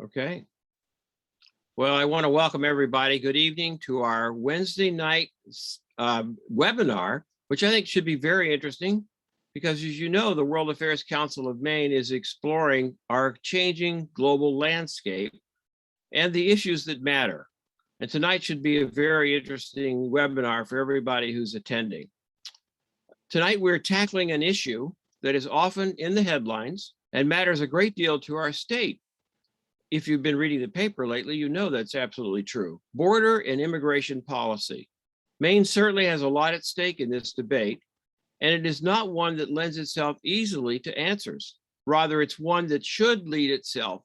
Okay. Well, I want to welcome everybody. Good evening to our Wednesday night webinar, which I think should be very interesting because, as you know, the World Affairs Council of Maine is exploring our changing global landscape and the issues that matter. And tonight should be a very interesting webinar for everybody who's attending. Tonight, we're tackling an issue that is often in the headlines and matters a great deal to our state. If you've been reading the paper lately, you know that's absolutely true. Border and immigration policy. Maine certainly has a lot at stake in this debate, and it is not one that lends itself easily to answers. Rather, it's one that should lead itself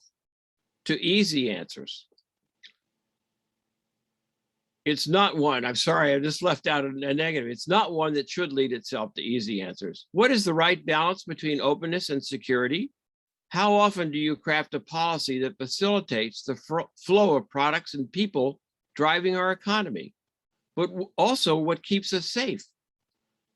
to easy answers. It's not one, I'm sorry, I just left out a negative. It's not one that should lead itself to easy answers. What is the right balance between openness and security? How often do you craft a policy that facilitates the flow of products and people driving our economy? But also what keeps us safe?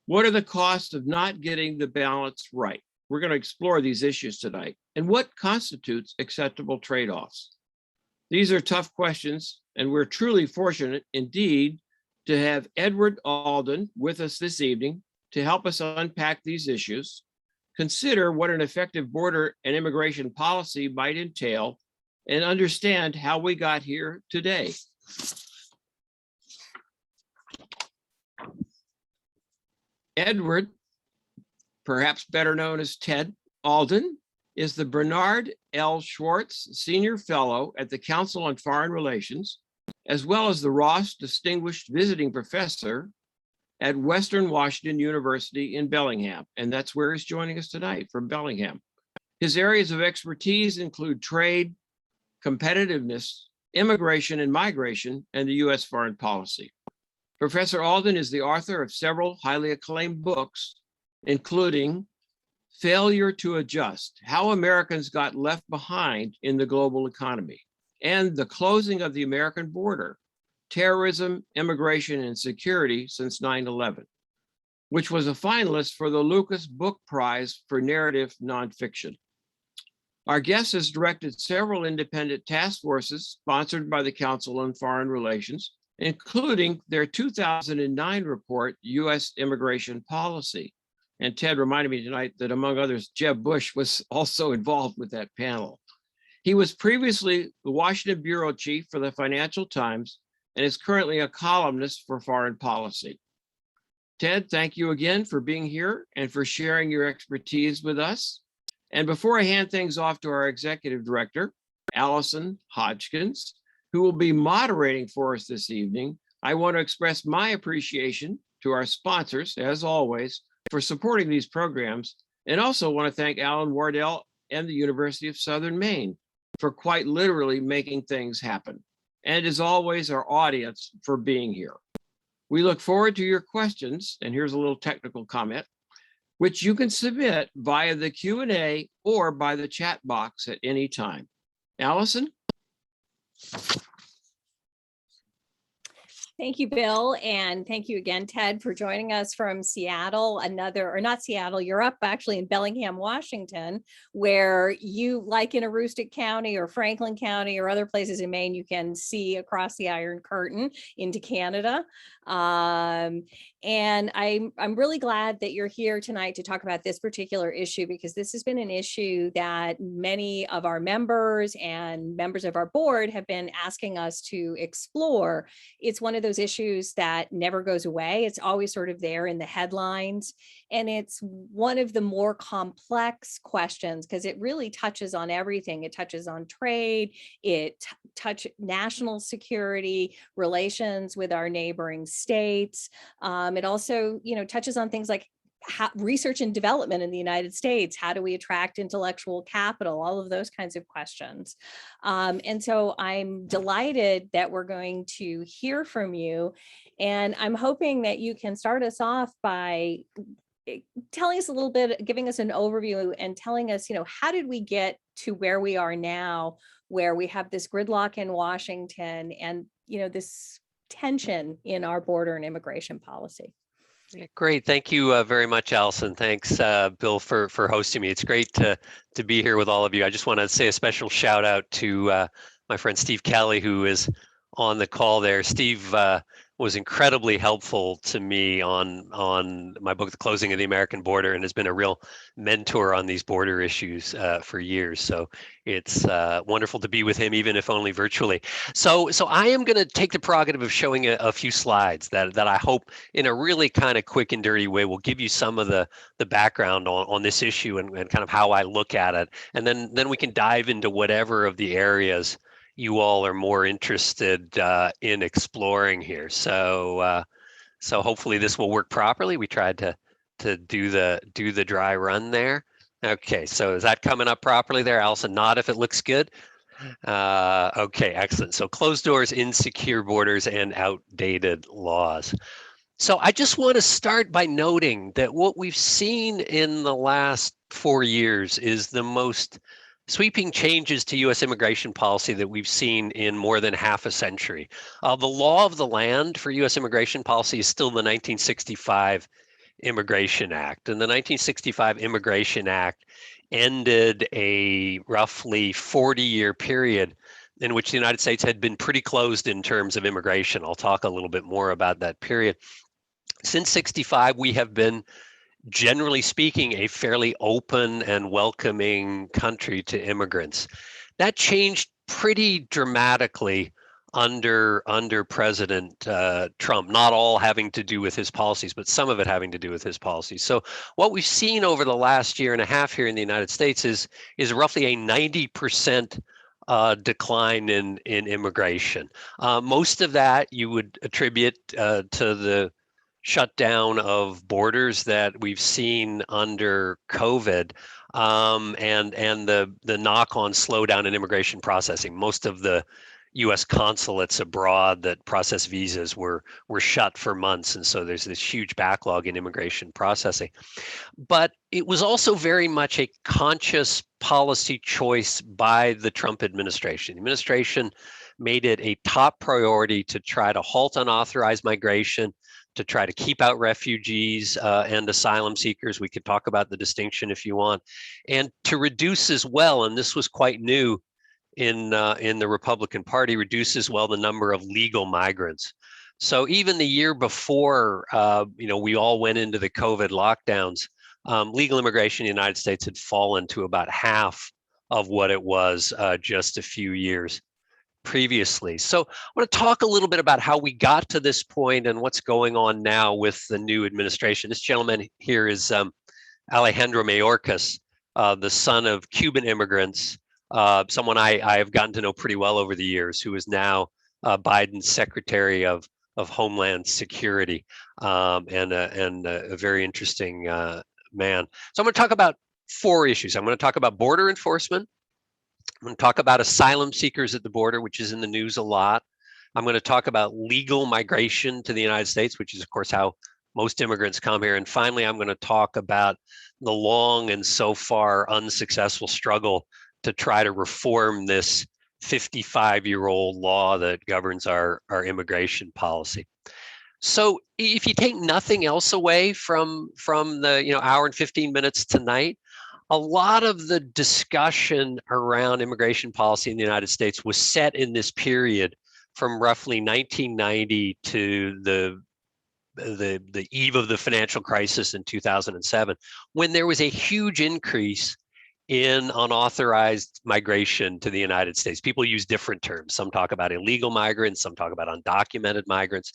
What are the costs of not getting the balance right? We're going to explore these issues tonight. And what constitutes acceptable trade-offs? These are tough questions, and we're truly fortunate indeed to have Edward Alden with us this evening to help us unpack these issues, consider what an effective border and immigration policy might entail, and understand how we got here today. Edward, perhaps better known as Ted Alden, is the Bernard L. Schwartz Senior Fellow at the Council on Foreign Relations, as well as the Ross Distinguished Visiting Professor at Western Washington University in Bellingham. And that's where he's joining us tonight, from Bellingham. His areas of expertise include trade, competitiveness, immigration and migration, and the US foreign policy. Professor Alden is the author of several highly acclaimed books, including Failure to Adjust: How Americans Got Left Behind in the Global Economy, and The Closing of the American Border: Terrorism, Immigration, and Security Since 9/11, which was a finalist for the Lucas Book Prize for Narrative Nonfiction. Our guest has directed several independent task forces sponsored by the Council on Foreign Relations, including their 2009 report, U.S. Immigration Policy. And Ted reminded me tonight that, among others, Jeb Bush was also involved with that panel. He was previously the Washington bureau chief for the Financial Times and is currently a columnist for Foreign Policy. Ted, thank you again for being here and for sharing your expertise with us. And before I hand things off to our executive director, Allison Hodgkins, who will be moderating for us this evening, I want to express my appreciation to our sponsors, as always, for supporting these programs, and also want to thank Alan Wardell and the University of Southern Maine for quite literally making things happen. And as always, our audience for being here. We look forward to your questions, and here's a little technical comment, which you can submit via the Q&A or by the chat box at any time. Allison? Thank you, Bill, and thank you again, Ted, for joining us from Seattle, not Seattle, you're up actually in Bellingham, Washington, where you, like in Aroostook County or Franklin County or other places in Maine, you can see across the Iron Curtain into Canada. And I'm really glad that you're here tonight to talk about this particular issue, because this has been an issue that many of our members and members of our board have been asking us to explore. It's one of those issues that never goes away. It's always sort of there in the headlines. And it's one of the more complex questions because it really touches on everything. It touches on trade, it touches national security, relations with our neighboring states. It also, touches on things like research and development in the United States. How do we attract intellectual capital? All of those kinds of questions. And so I'm delighted that we're going to hear from you. And I'm hoping that you can start us off by telling us a little bit, giving us an overview and telling us, how did we get to where we are now, where we have this gridlock in Washington and, this tension in our border and immigration policy. Yeah, great. Thank you very much, Allison. Thanks, Bill, for hosting me. It's great to be here with all of you. I just want to say a special shout out to my friend Steve Kelly, who is on the call there. Steve was incredibly helpful to me on my book, The Closing of the American Border, and has been a real mentor on these border issues for years. So it's wonderful to be with him, even if only virtually. So I am going to take the prerogative of showing a few slides that I hope, in a really kind of quick and dirty way, will give you some of the background on this issue and kind of how I look at it, and then we can dive into whatever of the areas you all are more interested in exploring here. So hopefully this will work properly. We tried to do the dry run there. Okay, so is that coming up properly there, Allison? Nod if it looks good. Okay, excellent. So closed doors, insecure borders, and outdated laws. So I just want to start by noting that what we've seen in the last 4 years is the most sweeping changes to U.S. immigration policy that we've seen in more than half a century. The law of the land for U.S. immigration policy is still the 1965 Immigration Act. And the 1965 Immigration Act ended a roughly 40-year period in which the United States had been pretty closed in terms of immigration. I'll talk a little bit more about that period. Since 65, we have been, generally speaking, a fairly open and welcoming country to immigrants. That changed pretty dramatically under President Trump, not all having to do with his policies, but some of it having to do with his policies. So what we've seen over the last year and a half here in the United States is roughly a 90% decline in immigration. Most of that you would attribute to the shutdown of borders that we've seen under COVID, and the knock-on slowdown in immigration processing. Most of the U.S. consulates abroad that process visas were shut for months, and so there's this huge backlog in immigration processing. But it was also very much a conscious policy choice by the Trump administration. The administration made it a top priority to try to halt unauthorized migration, to try to keep out refugees and asylum seekers. We could talk about the distinction if you want, and to reduce as well, and this was quite new in the Republican Party, reduce as well the number of legal migrants. So even the year before, we all went into the COVID lockdowns, legal immigration in the United States had fallen to about half of what it was just a few years previously. So I want to talk a little bit about how we got to this point and what's going on now with the new administration. This gentleman here is Alejandro Mayorkas, the son of Cuban immigrants, someone I have gotten to know pretty well over the years, who is now Biden's Secretary of Homeland Security, and a very interesting man. So I'm going to talk about 4 issues. I'm going to talk about border enforcement. I'm going to talk about asylum seekers at the border, which is in the news a lot. I'm going to talk about legal migration to the United States, which is, of course, how most immigrants come here. And finally, I'm going to talk about the long and so far unsuccessful struggle to try to reform this 55-year-old law that governs our immigration policy. So if you take nothing else away from the hour and 15 minutes tonight, a lot of the discussion around immigration policy in the United States was set in this period from roughly 1990 to the eve of the financial crisis in 2007, when there was a huge increase in unauthorized migration to the United States. People use different terms. Some talk about illegal migrants, some talk about undocumented migrants.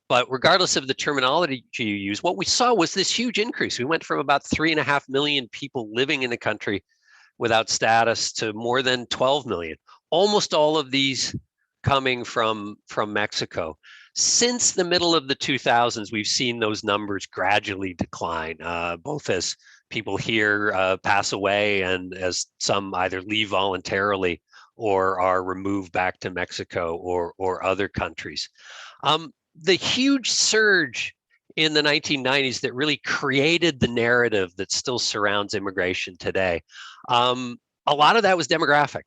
But regardless of the terminology you use, what we saw was this huge increase. We went from about 3.5 million people living in the country without status to more than 12 million. Almost all of these coming from Mexico. Since the middle of the 2000s, we've seen those numbers gradually decline, both as people here pass away and as some either leave voluntarily or are removed back to Mexico or other countries. The huge surge in the 1990s that really created the narrative that still surrounds immigration today, a lot of that was demographic.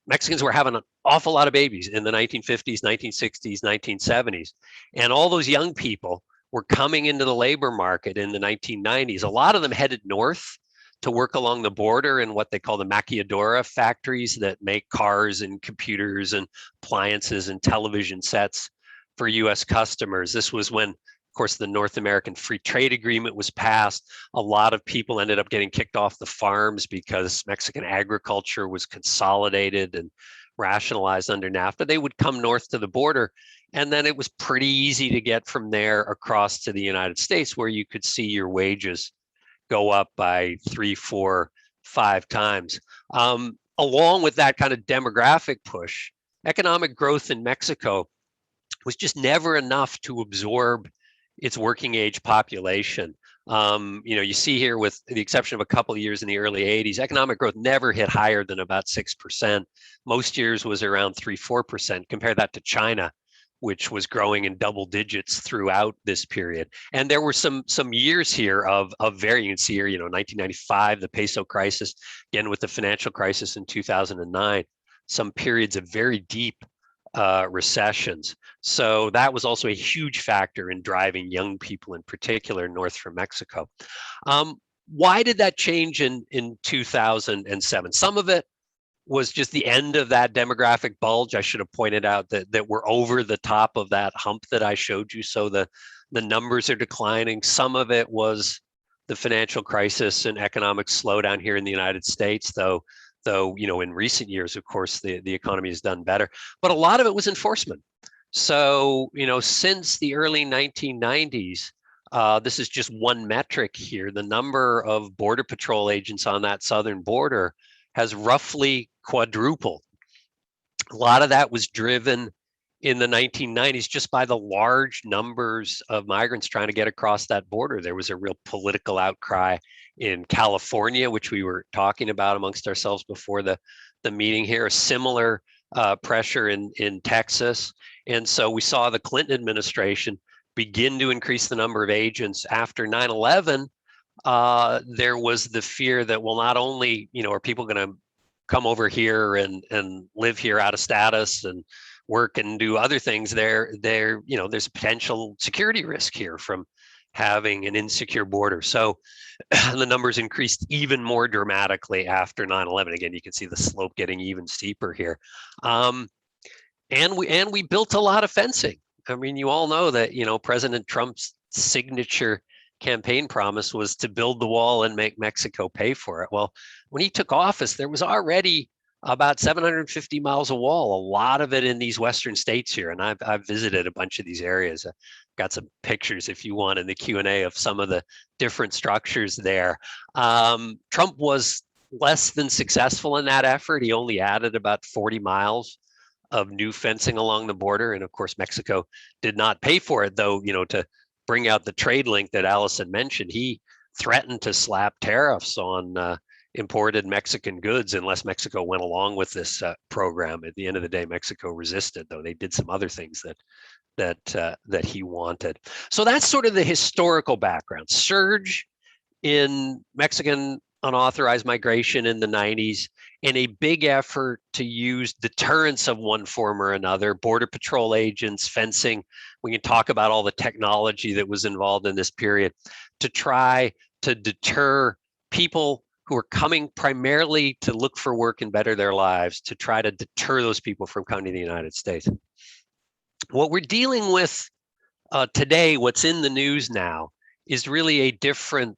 Mexicans were having an awful lot of babies in the 1950s, 1960s, 1970s. And all those young people were coming into the labor market in the 1990s. A lot of them headed north to work along the border in what they call the maquiladora factories that make cars and computers and appliances and television sets for US customers. This was when, of course, the North American Free Trade Agreement was passed. A lot of people ended up getting kicked off the farms because Mexican agriculture was consolidated and rationalized under NAFTA. They would come north to the border, and then it was pretty easy to get from there across to the United States, where you could see your wages go up by 3, 4, 5 times. Along with that kind of demographic push, economic growth in Mexico was just never enough to absorb its working age population. You see here, with the exception of a couple of years in the early 80s, economic growth never hit higher than about 6%. Most years was around 3, 4%. Compare that to China, which was growing in double digits throughout this period. And there were some years here of varying. You can see here, 1995, the peso crisis, again with the financial crisis in 2009, some periods of very deep recessions. So that was also a huge factor in driving young people in particular north from Mexico. Why did that change in 2007? Some of it was just the end of that demographic bulge. I should have pointed out that we're over the top of that hump that I showed you. So the numbers are declining. Some of it was the financial crisis and economic slowdown here in the United States, though in recent years, of course, the economy has done better. But a lot of it was enforcement. So, since the early 1990s, this is just one metric here. The number of Border Patrol agents on that southern border has roughly quadrupled. A lot of that was driven in the 1990s just by the large numbers of migrants trying to get across that border. There was a real political outcry in California, which we were talking about amongst ourselves before the meeting here, a similar pressure in Texas. And so we saw the Clinton administration begin to increase the number of agents. After 9/11, there was the fear that, well, not only, are people going to come over here and live here out of status and work and do other things, there's a potential security risk here from having an insecure border. So the numbers increased even more dramatically after 9/11. Again, you can see the slope getting even steeper here. And we built a lot of fencing. I mean, you all know that, President Trump's signature campaign promise was to build the wall and make Mexico pay for it. Well, when he took office, there was already about 750 miles of wall, a lot of it in these western states here. And I've visited a bunch of these areas. Got some pictures if you want in the Q&A of some of the different structures there. Trump was less than successful in that effort. He only added about 40 miles of new fencing along the border. And of course, Mexico did not pay for it, though, to bring out the trade link that Allison mentioned. He threatened to slap tariffs on imported Mexican goods unless Mexico went along with this program. At the end of the day, Mexico resisted, though they did some other things that he wanted. So that's sort of the historical background. Surge in Mexican unauthorized migration in the 90s, and a big effort to use deterrence of one form or another, Border Patrol agents, fencing. We can talk about all the technology that was involved in this period to try to deter people who are coming primarily to look for work and better their lives, to try to deter those people from coming to the United States. What we're dealing with today, what's in the news now, is really a different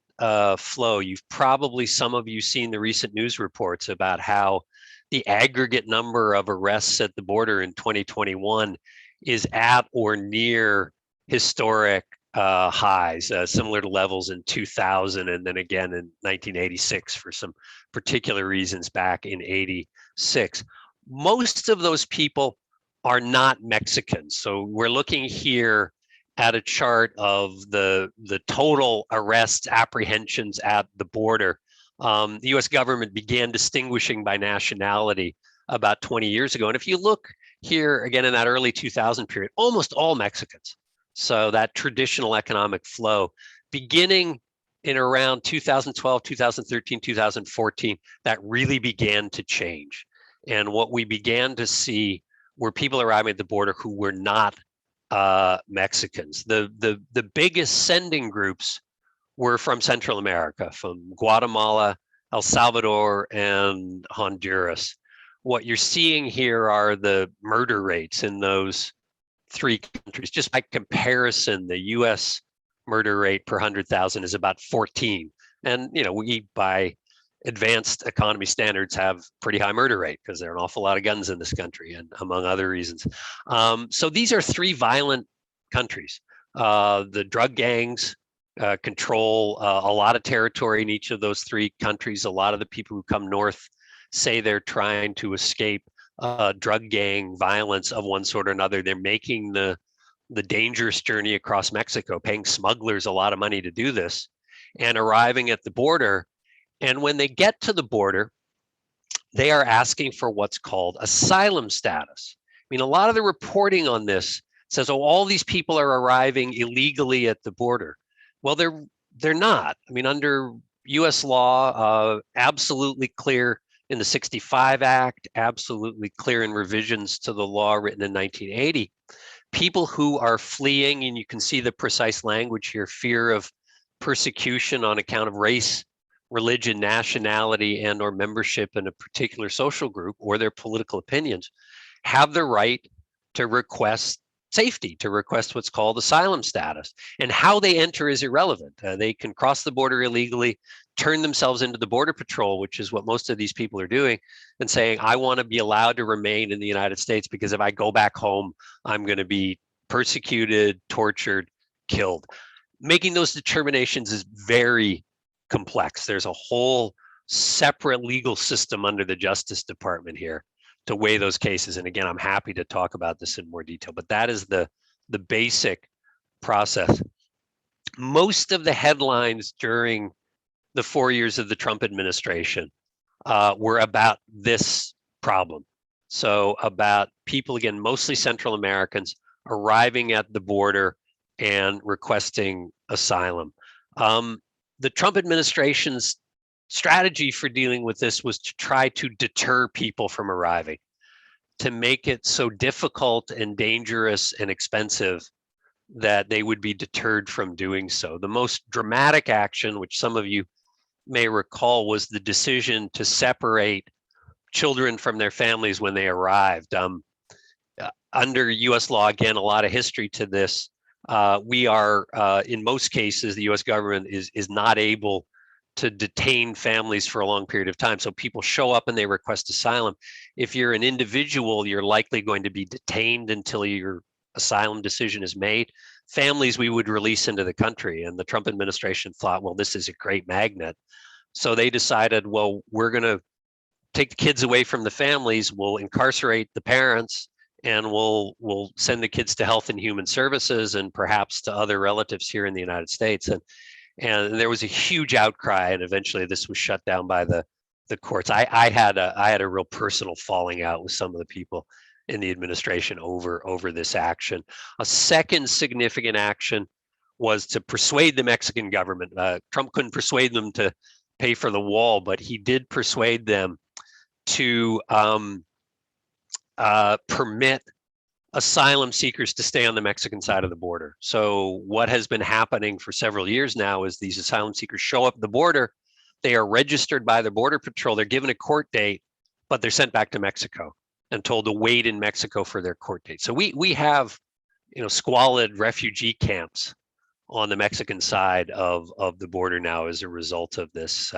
flow. You've probably, some of you, seen the recent news reports about how the aggregate number of arrests at the border in 2021 is at or near historic highs, similar to levels in 2000 and then again in 1986 for some particular reasons back in 86. Most of those people are not Mexicans. So we're looking here at a chart of the total arrests, apprehensions at the border. The US government began distinguishing by nationality about 20 years ago. And if you look here again in that early 2000 period, almost all Mexicans. So that traditional economic flow, beginning in around 2012, 2013, 2014, that really began to change. And what we began to see were people arriving at the border who were not Mexicans. The biggest sending groups were from Central America, from Guatemala, El Salvador, and Honduras. What you're seeing here are the murder rates in those three countries. Just by comparison, the US murder rate per 100,000 is about 14. And, we, by advanced economy standards, have pretty high murder rate because there are an awful lot of guns in this country, and among other reasons. So these are three violent countries. The drug gangs control a lot of territory in each of those three countries. A lot of the people who come north say they're trying to escape drug gang violence of one sort or another. They're making the dangerous journey across Mexico, paying smugglers a lot of money to do this, and arriving at the border. And when they get to the border, they are asking for what's called asylum status. I mean, a lot of the reporting on this says, oh, all these people are arriving illegally at the border. Well, they're not. I mean, under US law, absolutely clear in the 65 Act, absolutely clear in revisions to the law written in 1980, people who are fleeing, and you can see the precise language here, fear of persecution on account of race, religion, nationality, and or membership in a particular social group or their political opinions, have the right to request safety, to request what's called asylum status. And how they enter is irrelevant. They can cross the border illegally, turn themselves into the Border Patrol, which is what most of these people are doing, and saying, I want to be allowed to remain in the United States because if I go back home, I'm going to be persecuted, tortured, killed. Making those determinations is very complex. There's a whole separate legal system under the Justice Department here to weigh those cases. And again, I'm happy to talk about this in more detail, but that is the basic process. Most of the headlines during the 4 years of the Trump administration were about this problem. So about people, again, mostly Central Americans, arriving at the border and requesting asylum. The Trump administration's strategy for dealing with this was to try to deter people from arriving, to make it so difficult and dangerous and expensive that they would be deterred from doing so. The most dramatic action, which some of you may recall, was the decision to separate children from their families when they arrived. Under US law, again, a lot of history to this. We are, in most cases, the US government is not able to detain families for a long period of time. So people show up and they request asylum. If you're an individual, you're likely going to be detained until your asylum decision is made. Families we would release into the country. And the Trump administration thought, well, this is a great magnet. So they decided, well, we're going to take the kids away from the families, we'll incarcerate the parents, and we'll send the kids to Health and Human Services and perhaps to other relatives here in the United States. And there was a huge outcry, and eventually this was shut down by the courts. I had a real personal falling out with some of the people in the administration over this action. A second significant action was to persuade the Mexican government. Trump couldn't persuade them to pay for the wall, but he did persuade them to permit asylum seekers to stay on the Mexican side of the border. So what has been happening for several years now is these asylum seekers show up at the border, they are registered by the Border Patrol, they're given a court date, but they're sent back to Mexico and told to wait in Mexico for their court date. So we have, squalid refugee camps on the Mexican side of the border now as a result of this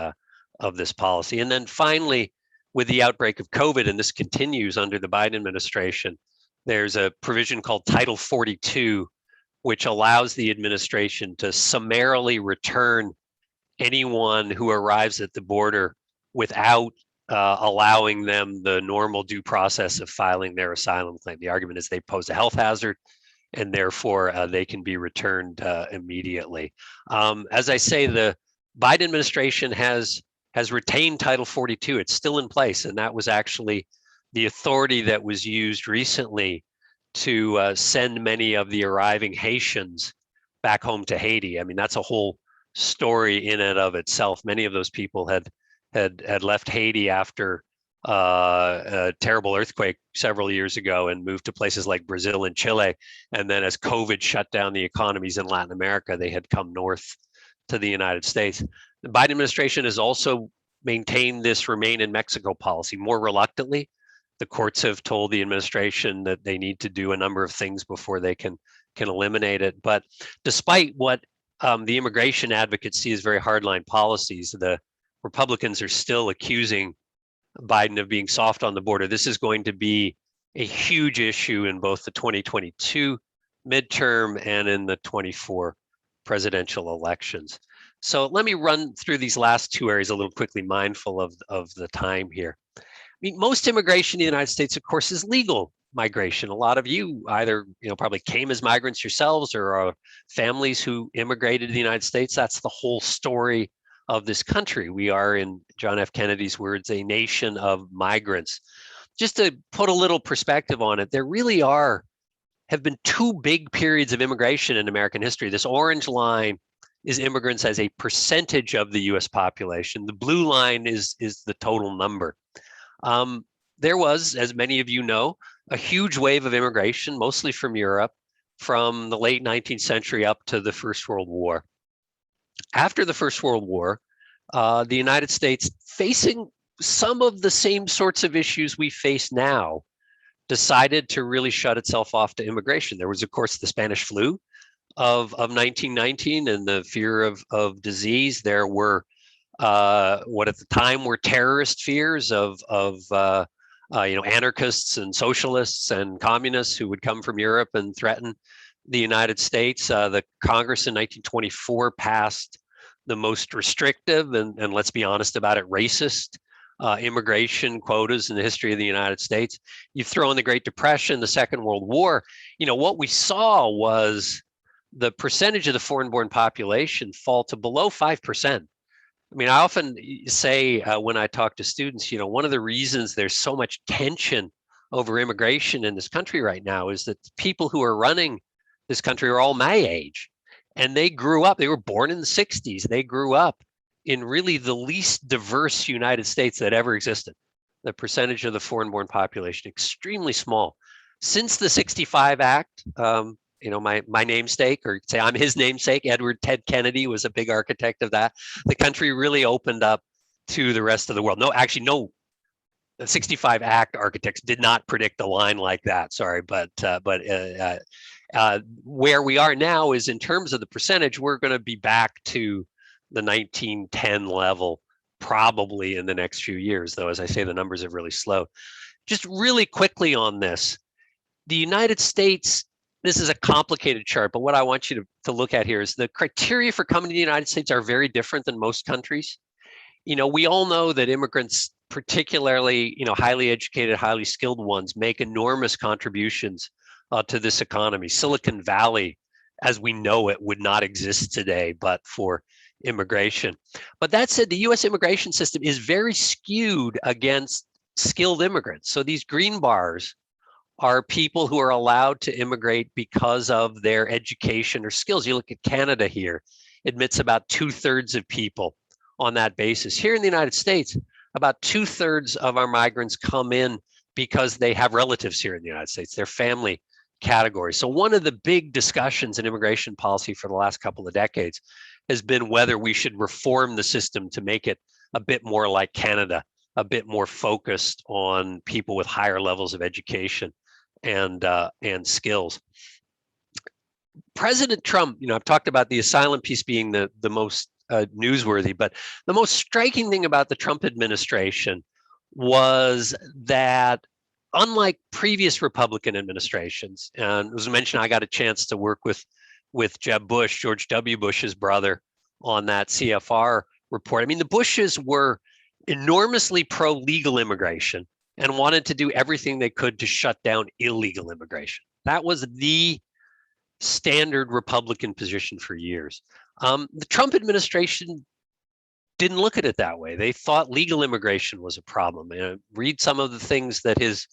policy. And then finally, with the outbreak of COVID, and this continues under the Biden administration, there's a provision called Title 42, which allows the administration to summarily return anyone who arrives at the border without allowing them the normal due process of filing their asylum claim. The argument is they pose a health hazard, and therefore they can be returned immediately. As I say, the Biden administration has retained Title 42. It's still in place, and that was actually the authority that was used recently to send many of the arriving Haitians back home to Haiti. I mean, that's a whole story in and of itself. Many of those people had left Haiti after a terrible earthquake several years ago and moved to places like Brazil and Chile. And then as COVID shut down the economies in Latin America, they had come north to the United States. The Biden administration has also maintained this remain in Mexico policy more reluctantly. The courts have told the administration that they need to do a number of things before they can eliminate it. But despite what the immigration advocates see as very hardline policies, the Republicans are still accusing Biden of being soft on the border. This is going to be a huge issue in both the 2022 midterm and in the 24 presidential elections. So let me run through these last two areas a little quickly, mindful of the time here. I mean, most immigration in the United States, of course, is legal migration. A lot of you either, probably came as migrants yourselves or are families who immigrated to the United States. That's the whole story of this country. We are, in John F. Kennedy's words, a nation of migrants. Just to put a little perspective on it, there really have been two big periods of immigration in American history. This orange line is immigrants as a percentage of the US population. The blue line is the total number. There was, as many of you know, a huge wave of immigration, mostly from Europe, from the late 19th century up to the First World War. After the First World War, the United States, facing some of the same sorts of issues we face now, decided to really shut itself off to immigration. There was, of course, the Spanish flu of 1919 and the fear of disease. There were what at the time were terrorist fears of anarchists and socialists and communists who would come from Europe and threaten the United States. The Congress in 1924 passed the most restrictive and let's be honest about it, racist immigration quotas in the history of the United States. You throw in the Great Depression, the Second World War, what we saw was the percentage of the foreign-born population fall to below 5%. I mean, I often say when I talk to students, one of the reasons there's so much tension over immigration in this country right now is that people who are running this country are all my age. And they grew up, they were born in the 60s. They grew up in really the least diverse United States that ever existed. The percentage of the foreign-born population, extremely small. Since the 65 Act, my namesake, or say I'm his namesake, Edward Ted Kennedy was a big architect of that. The country really opened up to the rest of the world. No, the 65 Act architects did not predict a line like that. Sorry, but where we are now is in terms of the percentage, we're going to be back to the 1910 level probably in the next few years, though, as I say, the numbers have really slowed. Just really quickly on this, the United States, this is a complicated chart, but what I want you to look at here is the criteria for coming to the United States are very different than most countries. We all know that immigrants, particularly, highly educated, highly skilled ones, make enormous contributions to this economy. Silicon Valley, as we know it, would not exist today but for immigration. But that said, the US immigration system is very skewed against skilled immigrants. So these green bars are people who are allowed to immigrate because of their education or skills. You look at Canada here, admits about 2/3 of people on that basis. Here in the United States, about 2/3 of our migrants come in because they have relatives here in the United States, their family category. So one of the big discussions in immigration policy for the last couple of decades has been whether we should reform the system to make it a bit more like Canada, a bit more focused on people with higher levels of education and skills. President Trump, I've talked about the asylum piece being the most newsworthy, but the most striking thing about the Trump administration was that unlike previous Republican administrations, and it was mentioned, I got a chance to work with Jeb Bush, George W. Bush's brother, on that CFR report. I mean, the Bushes were enormously pro-legal immigration and wanted to do everything they could to shut down illegal immigration. That was the standard Republican position for years. The Trump administration didn't look at it that way. They thought legal immigration was a problem. Read some of the things that his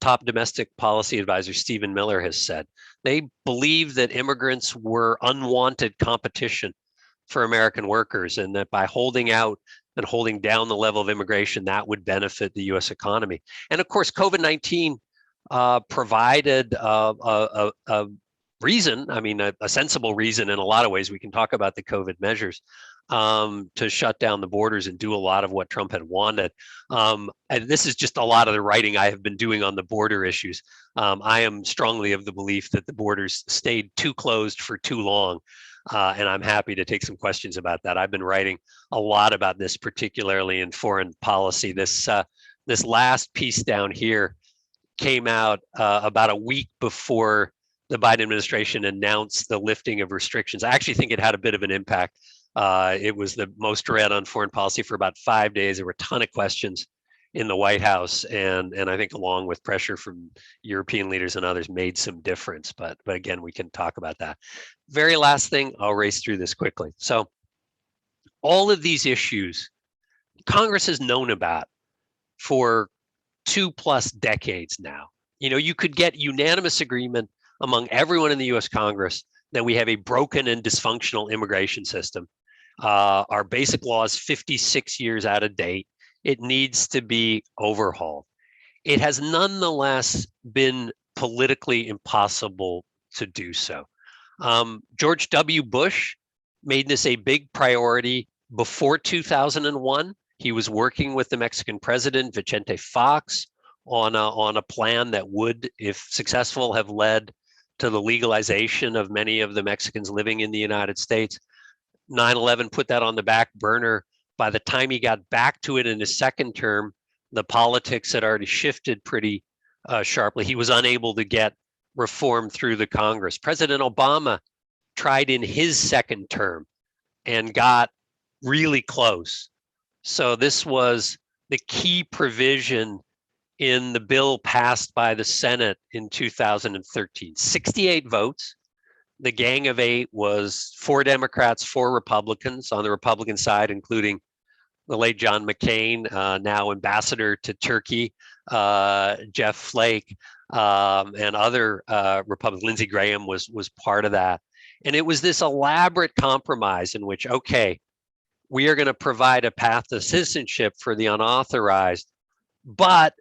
top domestic policy advisor, Stephen Miller, has said. They believed that immigrants were unwanted competition for American workers, and that by holding out and holding down the level of immigration, that would benefit the US economy. And of course, COVID-19 provided a reason, I mean, a sensible reason in a lot of ways. We can talk about the COVID measures to shut down the borders and do a lot of what Trump had wanted. And this is just a lot of the writing I have been doing on the border issues. I am strongly of the belief that the borders stayed too closed for too long. And I'm happy to take some questions about that. I've been writing a lot about this, particularly in foreign policy. This last piece down here came out about a week before the Biden administration announced the lifting of restrictions. I actually think it had a bit of an impact. It was the most read on foreign policy for about 5 days. There were a ton of questions in the White House, and I think along with pressure from European leaders and others made some difference. But again, we can talk about that. Very last thing, I'll race through this quickly. So all of these issues, Congress has known about for 2+ decades now. You know, you could get unanimous agreement among everyone in the US Congress that we have a broken and dysfunctional immigration system. Our basic law is 56 years out of date. It needs to be overhauled. It has nonetheless been politically impossible to do so. George W. Bush made this a big priority before 2001. He was working with the Mexican president, Vicente Fox, on a plan that would, if successful, have led to the legalization of many of the Mexicans living in the United States. 9/11 put that on the back burner. By the time he got back to it in his second term, the politics had already shifted pretty sharply. He was unable to get reform through the Congress. President Obama tried in his second term and got really close. So this was the key provision in the bill passed by the Senate in 2013. 68 votes. The Gang of Eight was 4 Democrats, 4 Republicans on the Republican side, including the late John McCain, now ambassador to Turkey, Jeff Flake, and other Republicans. Lindsey Graham was part of that. And it was this elaborate compromise in which, okay, we are going to provide a path to citizenship for the unauthorized, but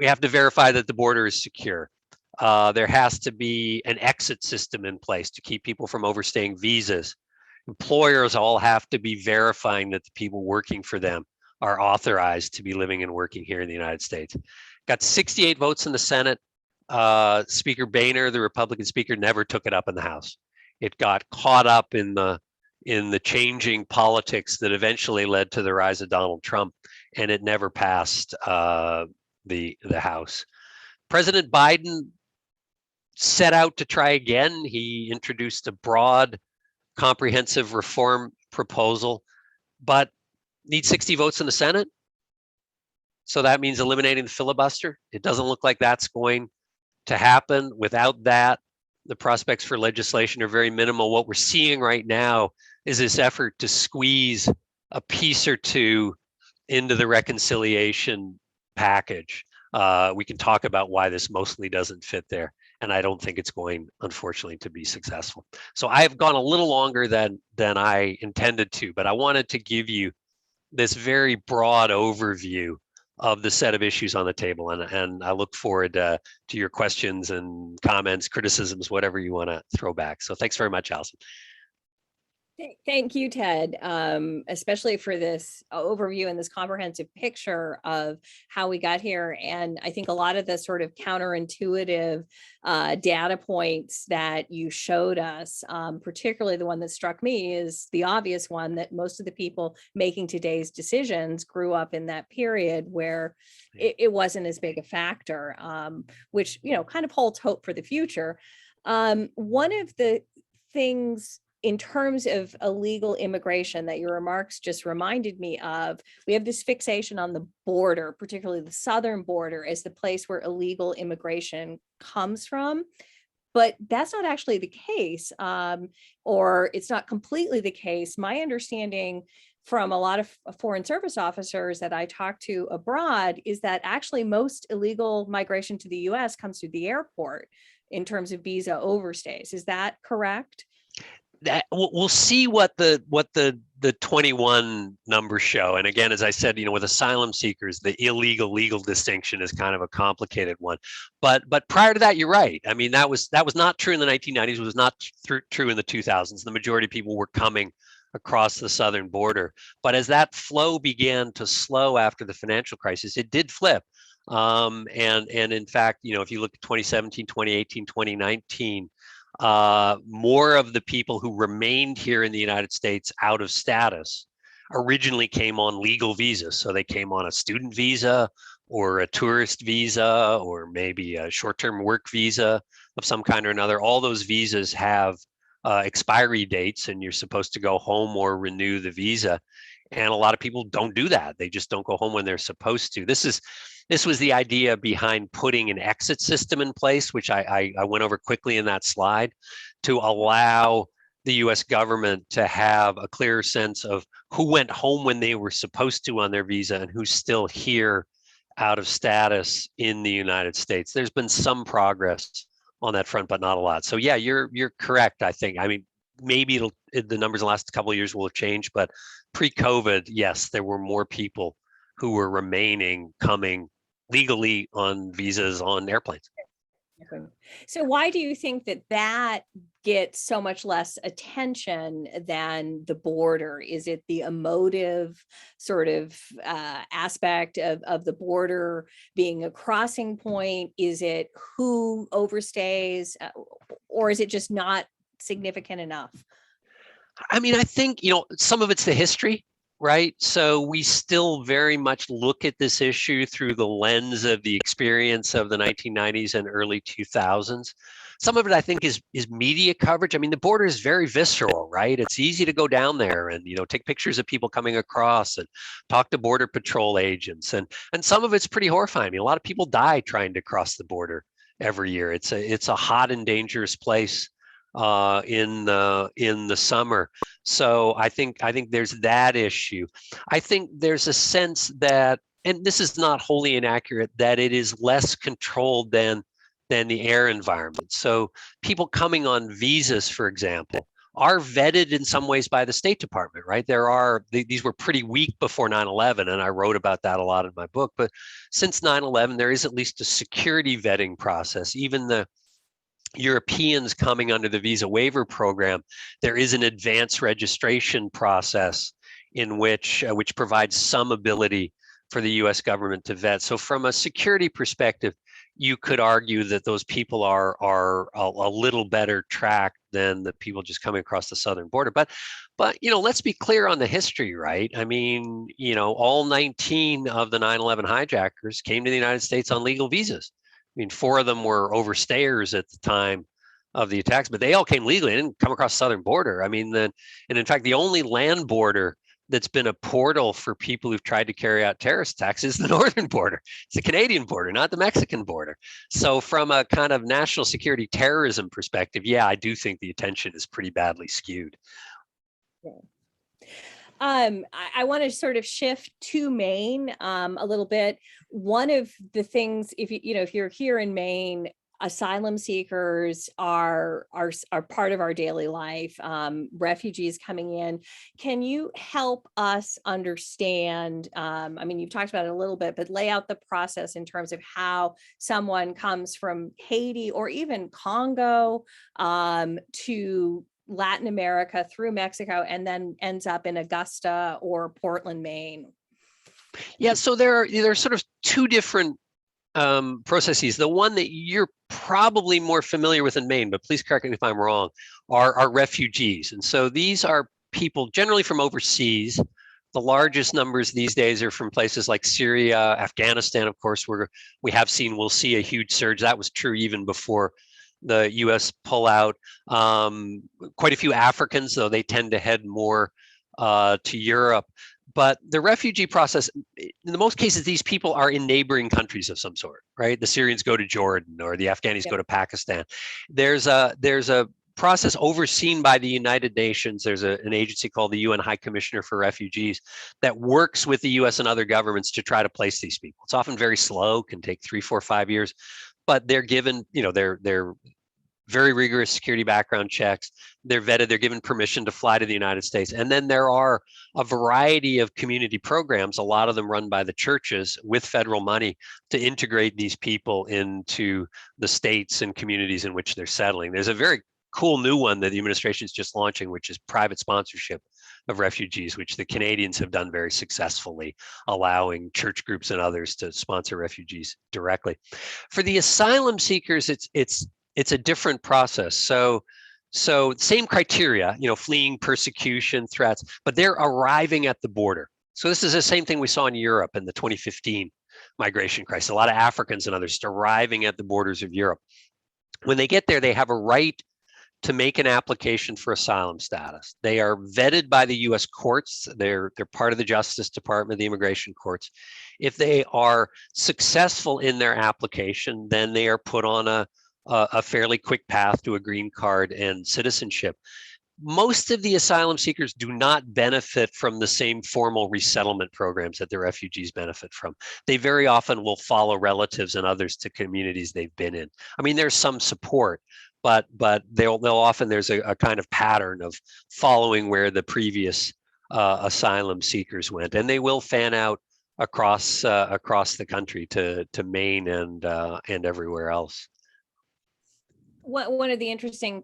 we have to verify that the border is secure. There has to be an exit system in place to keep people from overstaying visas. Employers all have to be verifying that the people working for them are authorized to be living and working here in the United States. Got 68 votes in the Senate. Speaker Boehner, the Republican speaker, never took it up in the House. It got caught up in the changing politics that eventually led to the rise of Donald Trump, and it never passed the House. President Biden set out to try again. He introduced a broad, comprehensive reform proposal, but needs 60 votes in the Senate. So that means eliminating the filibuster. It doesn't look like that's going to happen. Without that, the prospects for legislation are very minimal. What we're seeing right now is this effort to squeeze a piece or two into the reconciliation package. We can talk about why this mostly doesn't fit there, and I don't think it's going, unfortunately, to be successful. So I've gone a little longer than I intended to, but I wanted to give you this very broad overview of the set of issues on the table, and I look forward to your questions and comments, criticisms, whatever you want to throw back. So thanks very much, Allison. Thank you, Ted, especially for this overview and this comprehensive picture of how we got here. And I think a lot of the sort of counterintuitive data points that you showed us, particularly the one that struck me, is the obvious one that most of the people making today's decisions grew up in that period where it wasn't as big a factor, which, you know, kind of holds hope for the future. One of the things in terms of illegal immigration that your remarks just reminded me of, we have this fixation on the border, particularly the southern border, as the place where illegal immigration comes from. But that's not actually the case, or it's not completely the case. My understanding from a lot of foreign service officers that I talk to abroad is that actually most illegal migration to the US comes through the airport in terms of visa overstays. Is that correct? That we'll see what the the 21 numbers show. And again, as I said, with asylum seekers, the illegal legal distinction is kind of a complicated one. But prior to that, you're right. I mean, that was not true in the 1990s. It was not true in the 2000s. The majority of people were coming across the southern border. But as that flow began to slow after the financial crisis, it did flip. And in fact, if you look at 2017, 2018, 2019, more of the people who remained here in the United States out of status originally came on legal visas. So they came on a student visa or a tourist visa or maybe a short-term work visa of some kind or another. All those visas have expiry dates, and you're supposed to go home or renew the visa. And a lot of people don't do that. They just don't go home when they're supposed to. This was the idea behind putting an exit system in place, which I went over quickly in that slide, to allow the US government to have a clearer sense of who went home when they were supposed to on their visa and who's still here out of status in the United States. There's been some progress on that front, but not a lot. So yeah, you're correct, I think. I mean, maybe the numbers in the last couple of years will have changed, but pre-COVID, yes, there were more people who were coming legally on visas on airplanes. So why do you think that gets so much less attention than the border? Is it the emotive sort of aspect of the border being a crossing point? Is it who overstays, or is it just not significant enough? I mean, I think, some of it's the history, right? So we still very much look at this issue through the lens of the experience of the 1990s and early 2000s. Some of it, I think, is media coverage. I mean, the border is very visceral, right? It's easy to go down there and, take pictures of people coming across and talk to Border Patrol agents. And some of it's pretty horrifying. I mean, a lot of people die trying to cross the border every year. It's a hot and dangerous place in the summer. So I think there's that issue. I think there's a sense that, and this is not wholly inaccurate, that it is less controlled than the air environment. So people coming on visas, for example, are vetted in some ways by the State Department, right? These were pretty weak before 9/11, and I wrote about that a lot in my book. But since 9/11, there is at least a security vetting process. Even the Europeans coming under the visa waiver program, there is an advanced registration process in which provides some ability for the US government to vet. So from a security perspective, you could argue that those people are a little better tracked than the people just coming across the southern border. But let's be clear on the history, right? I mean, all 19 of the 9/11 hijackers came to the United States on legal visas. I mean, 4 of them were overstayers at the time of the attacks, but they all came legally. They didn't come across the southern border. I mean, and in fact, the only land border that's been a portal for people who've tried to carry out terrorist attacks is the northern border. It's the Canadian border, not the Mexican border. So from a kind of national security terrorism perspective, yeah, I do think the attention is pretty badly skewed. I want to sort of shift to Maine a little bit. One of the things, if you're here in Maine, asylum seekers are part of our daily life. Refugees coming in. Can you help us understand? I mean, you've talked about it a little bit, but lay out the process in terms of how someone comes from Haiti or even Congo to Latin America through Mexico and then ends up in Augusta or Portland, Maine. Yeah, so there are sort of 2 different processes. The one that you're probably more familiar with in Maine, but please correct me if I'm wrong, are refugees. And so these are people generally from overseas. The largest numbers these days are from places like Syria, Afghanistan, of course, where we'll see a huge surge. That was true even before the US pullout. Quite a few Africans, though they tend to head more to Europe. But the refugee process, in the most cases, these people are in neighboring countries of some sort, right? The Syrians go to Jordan or the Afghanis go to Pakistan. There's a process overseen by the United Nations. There's an agency called the UN High Commissioner for Refugees that works with the US and other governments to try to place these people. It's often very slow, can take 3, 4, 5 years, but they're given, they're very rigorous security background checks. They're vetted, they're given permission to fly to the United States. And then there are a variety of community programs, a lot of them run by the churches with federal money, to integrate these people into the states and communities in which they're settling. There's a very cool new one that the administration is just launching, which is private sponsorship of refugees, which the Canadians have done very successfully, allowing church groups and others to sponsor refugees directly. For the asylum seekers, it's a different process. So same criteria, fleeing persecution, threats, but they're arriving at the border. So this is the same thing we saw in Europe in the 2015 migration crisis. A lot of Africans and others just arriving at the borders of Europe. When they get there, they have a right to make an application for asylum status. They are vetted by the US courts. They're part of the Justice Department, the immigration courts. If they are successful in their application, then they are put on a fairly quick path to a green card and citizenship. Most of the asylum seekers do not benefit from the same formal resettlement programs that the refugees benefit from. They very often will follow relatives and others to communities they've been in. I mean, there's some support, but they'll often, there's a kind of pattern of following where the previous asylum seekers went, and they will fan out across the country to Maine and everywhere else. One of the interesting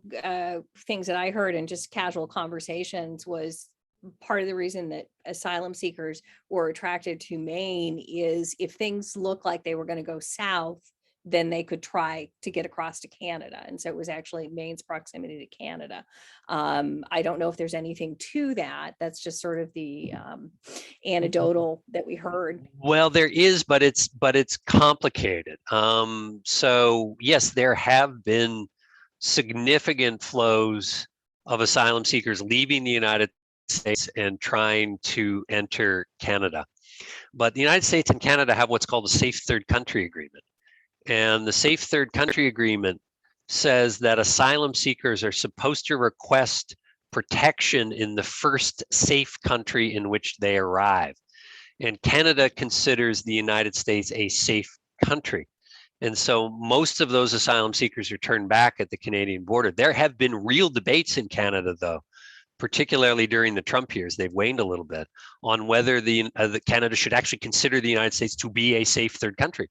things that I heard in just casual conversations was part of the reason that asylum seekers were attracted to Maine is if things looked like they were going to go south, then they could try to get across to Canada. And so it was actually Maine's proximity to Canada. I don't know if there's anything to that. That's just sort of the anecdotal that we heard. Well, there is, but it's complicated. So yes, there have been significant flows of asylum seekers leaving the United States and trying to enter Canada. But the United States and Canada have what's called a safe third country agreement. And the safe third country agreement says that asylum seekers are supposed to request protection in the first safe country in which they arrive. And Canada considers the United States a safe country. And so most of those asylum seekers are turned back at the Canadian border. There have been real debates in Canada, though, particularly during the Trump years, they've waned a little bit, on whether the Canada should actually consider the United States to be a safe third country,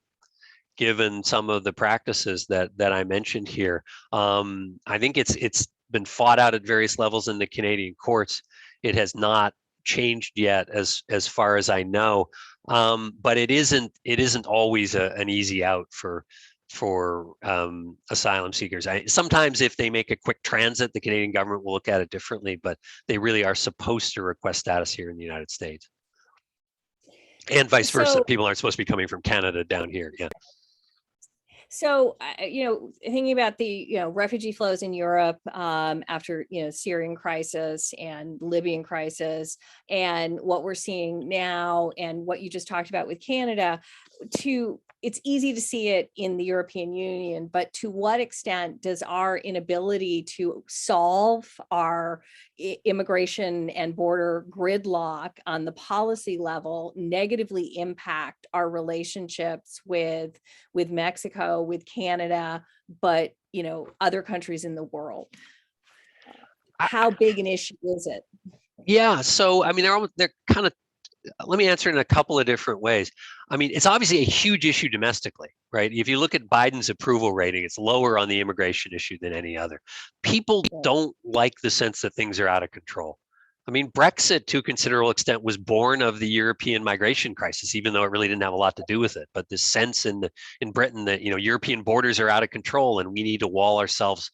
given some of the practices that I mentioned here. I think it's been fought out at various levels in the Canadian courts. It has not changed yet, as far as I know, but it isn't always an easy out for asylum seekers. Sometimes if they make a quick transit, the Canadian government will look at it differently, but they really are supposed to request status here in the United States. And vice versa. People aren't supposed to be coming from Canada down here. Yeah. So, thinking about the, refugee flows in Europe after, Syrian crisis and Libyan crisis, and what we're seeing now and what you just talked about with Canada, it's easy to see it in the European Union, but to what extent does our inability to solve our immigration and border gridlock on the policy level negatively impact our relationships with Mexico, with Canada, but other countries in the world? How big an issue is it? Yeah, so I mean, they're kind of, let me answer it in a couple of different ways. I mean, it's obviously a huge issue domestically, right? If you look at Biden's approval rating, it's lower on the immigration issue than any other. People don't like the sense that things are out of control. I mean, Brexit, to a considerable extent, was born of the European migration crisis, even though it really didn't have a lot to do with it. But this sense in Britain that, European borders are out of control and we need to wall ourselves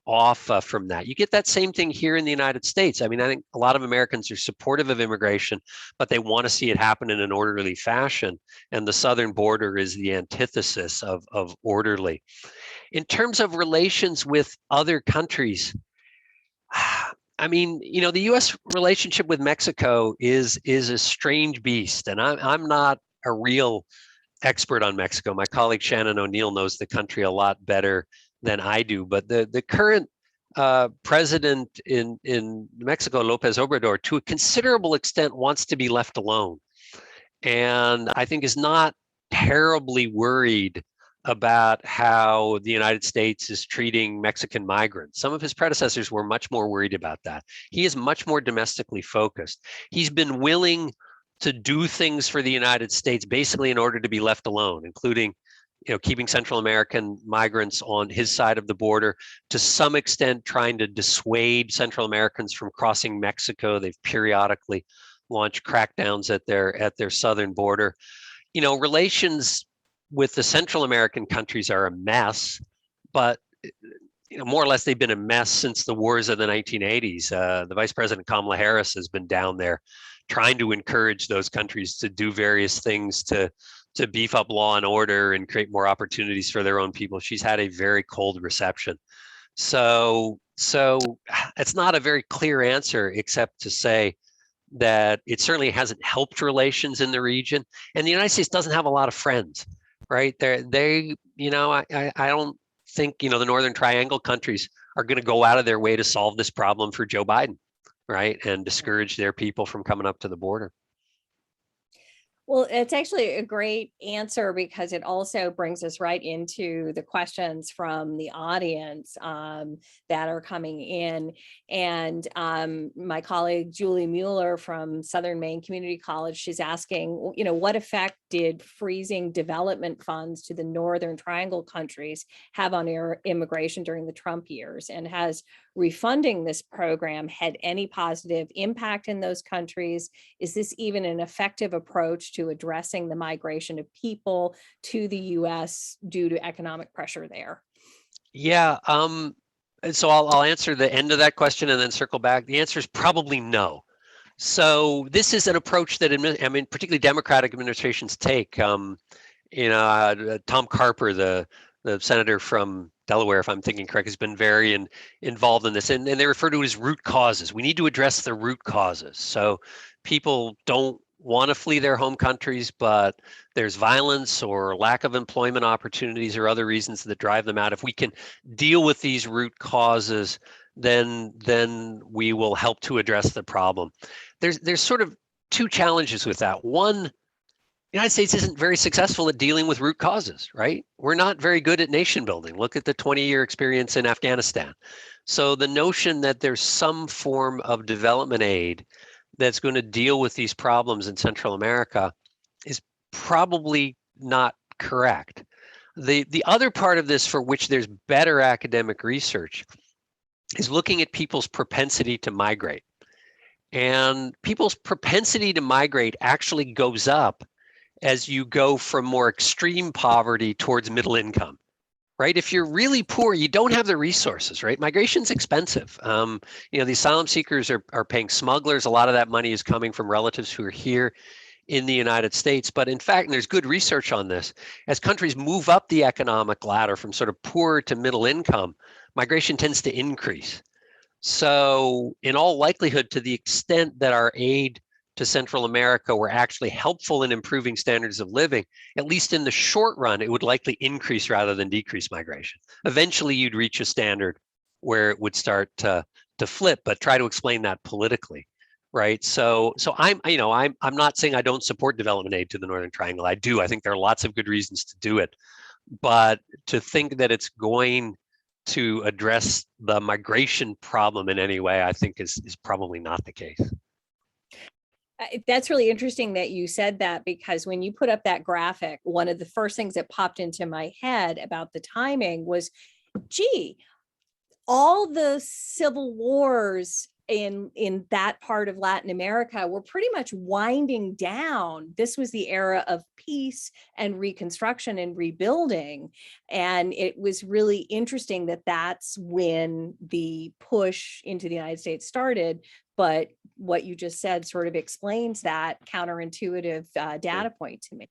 off from that. You get that same thing here in the United States. I mean, I think a lot of Americans are supportive of immigration, but they want to see it happen in an orderly fashion. And the southern border is the antithesis of orderly. In terms of relations with other countries, I mean, the U.S. relationship with Mexico is a strange beast, and I'm not a real expert on Mexico. My colleague Shannon O'Neill knows the country a lot better than I do, but the current president in Mexico, Lopez Obrador, to a considerable extent wants to be left alone, and I think is not terribly worried about how the United States is treating Mexican migrants. Some of his predecessors were much more worried about that. He is much more domestically focused. He's been willing to do things for the United States basically in order to be left alone, including keeping Central American migrants on his side of the border, to some extent trying to dissuade Central Americans from crossing Mexico. They've periodically launched crackdowns at their southern border. Relations with the Central American countries are a mess, but more or less they've been a mess since the wars of the 1980s. The Vice President Kamala Harris has been down there trying to encourage those countries to do various things to beef up law and order and create more opportunities for their own people. She's had a very cold reception. So it's not a very clear answer, except to say that it certainly hasn't helped relations in the region. And the United States doesn't have a lot of friends, right? I don't think, the Northern Triangle countries are going to go out of their way to solve this problem for Joe Biden, right? And discourage their people from coming up to the border. Well, it's actually a great answer because it also brings us right into the questions from the audience that are coming in. And my colleague, Julie Mueller from Southern Maine Community College, she's asking, what effect did freezing development funds to the Northern Triangle countries have on immigration during the Trump years? And has refunding this program had any positive impact in those countries? Is this even an effective approach to addressing the migration of people to the US due to economic pressure there? Yeah, so I'll answer the end of that question and then circle back. The answer is probably no. So this is an approach that, particularly Democratic administrations take. Tom Carper, the senator from Delaware, if I'm thinking correct, has been very involved in this, and they refer to it as root causes. We need to address the root causes. So people don't want to flee their home countries, but there's violence or lack of employment opportunities or other reasons that drive them out. If we can deal with these root causes, then we will help to address the problem. There's sort of two challenges with that. One, the United States isn't very successful at dealing with root causes, right? We're not very good at nation building. Look at the 20-year experience in Afghanistan. So the notion that there's some form of development aid that's going to deal with these problems in Central America is probably not correct. The other part of this, for which there's better academic research, is looking at people's propensity to migrate. And people's propensity to migrate actually goes up as you go from more extreme poverty towards middle income, right? If you're really poor, you don't have the resources, right? Migration's expensive. The asylum seekers are paying smugglers. A lot of that money is coming from relatives who are here in the United States. But in fact, and there's good research on this, as countries move up the economic ladder from sort of poor to middle income, migration tends to increase. So in all likelihood, to the extent that our aid to Central America were actually helpful in improving standards of living, at least in the short run, it would likely increase rather than decrease migration. Eventually, you'd reach a standard where it would start to flip, but try to explain that politically, right? So I'm not saying I don't support development aid to the Northern Triangle. I do. I think there are lots of good reasons to do it, but to think that it's going to address the migration problem in any way, I think is probably not the case. That's really interesting that you said that, because when you put up that graphic, one of the first things that popped into my head about the timing was, gee, all the civil wars in that part of Latin America were pretty much winding down. This was the era of peace and reconstruction and rebuilding. And it was really interesting that that's when the push into the United States started. But what you just said sort of explains that counterintuitive data point to me.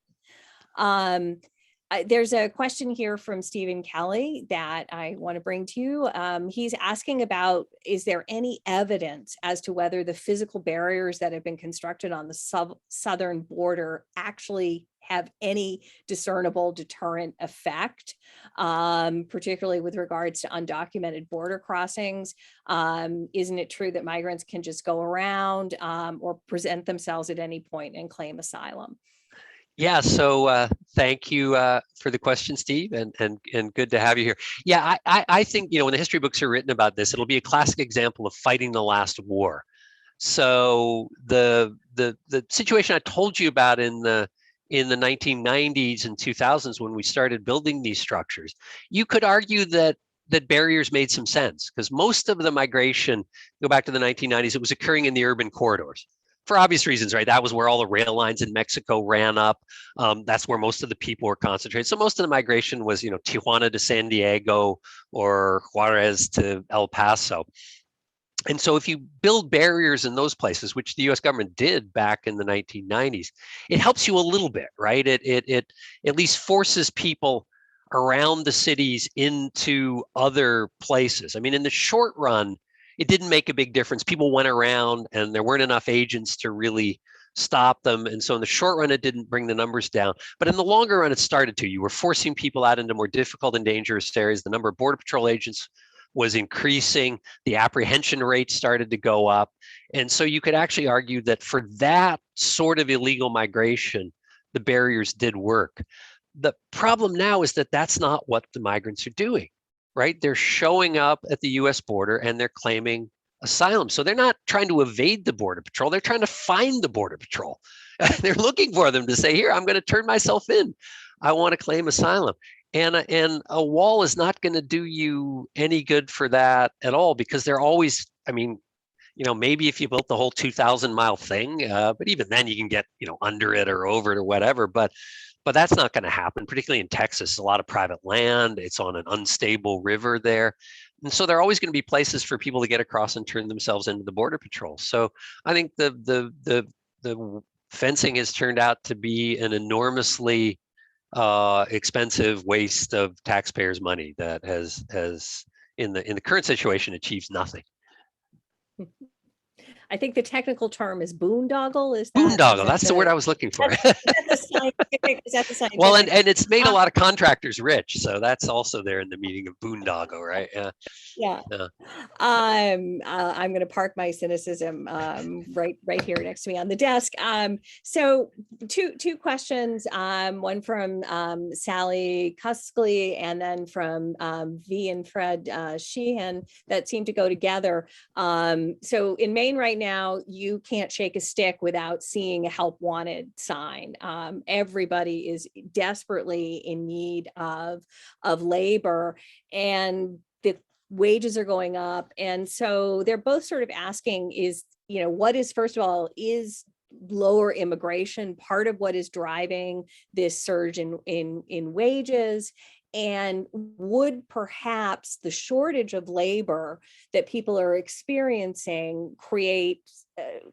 There's a question here from Stephen Kelly that I want to bring to you. He's asking about, is there any evidence as to whether the physical barriers that have been constructed on the southern border actually have any discernible deterrent effect, particularly with regards to undocumented border crossings? Isn't it true that migrants can just go around or present themselves at any point and claim asylum? Yeah, so thank you for the question, Steve, and good to have you here. Yeah, I think, when the history books are written about this, it'll be a classic example of fighting the last war. So the situation I told you about in the 1990s and 2000s when we started building these structures, you could argue that barriers made some sense because most of the migration, go back to the 1990s, it was occurring in the urban corridors for obvious reasons, right? That was where all the rail lines in Mexico ran up. That's where most of the people were concentrated. So most of the migration was, Tijuana to San Diego or Juarez to El Paso. And so if you build barriers in those places, which the US government did back in the 1990s, it helps you a little bit, right? It at least forces people around the cities into other places. I mean, in the short run, it didn't make a big difference. People went around and there weren't enough agents to really stop them. And so in the short run, it didn't bring the numbers down. But in the longer run, it started to. You were forcing people out into more difficult and dangerous areas. The number of Border Patrol agents was increasing. The apprehension rate started to go up. And so you could actually argue that for that sort of illegal migration, the barriers did work. The problem now is that that's not what the migrants are doing, right? They're showing up at the US border and they're claiming asylum. So they're not trying to evade the Border Patrol. They're trying to find the Border Patrol. They're looking for them to say, here, I'm going to turn myself in. I want to claim asylum. And a wall is not going to do you any good for that at all because they're always, I mean, maybe if you built the whole 2,000-mile thing, but even then you can get, under it or over it or whatever. But that's not going to happen, particularly in Texas. A lot of private land. It's on an unstable river there. And so there are always going to be places for people to get across and turn themselves into the Border Patrol. So I think the fencing has turned out to be an enormously expensive waste of taxpayers' money that has in the current situation achieves nothing. I think the technical term is boondoggle. Is boondoggle? That's the word I was looking for. Is that the scientific? Well, and it's made a lot of contractors rich, so that's also there in the meaning of boondoggle, right? Yeah. I'm going to park my cynicism right here next to me on the desk. So two questions. One from Sally Cuskley, and then from V and Fred Sheehan that seem to go together. So in Maine right now, you can't shake a stick without seeing a help wanted sign. Everybody is desperately in need of labor, and the wages are going up. And so they're both sort of asking is, what is, first of all, is lower immigration part of what is driving this surge in wages? And would perhaps the shortage of labor that people are experiencing create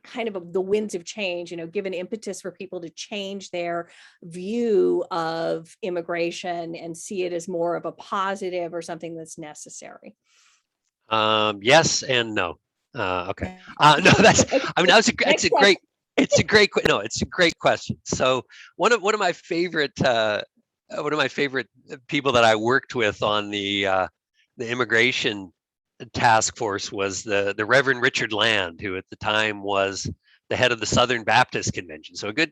kind of the winds of change, give an impetus for people to change their view of immigration and see it as more of a positive or something that's necessary? Yes and no. Okay. No, it's a great question. So one of my favorite people that I worked with on the immigration task force was the Reverend Richard Land, who at the time was the head of the Southern Baptist Convention. So a good,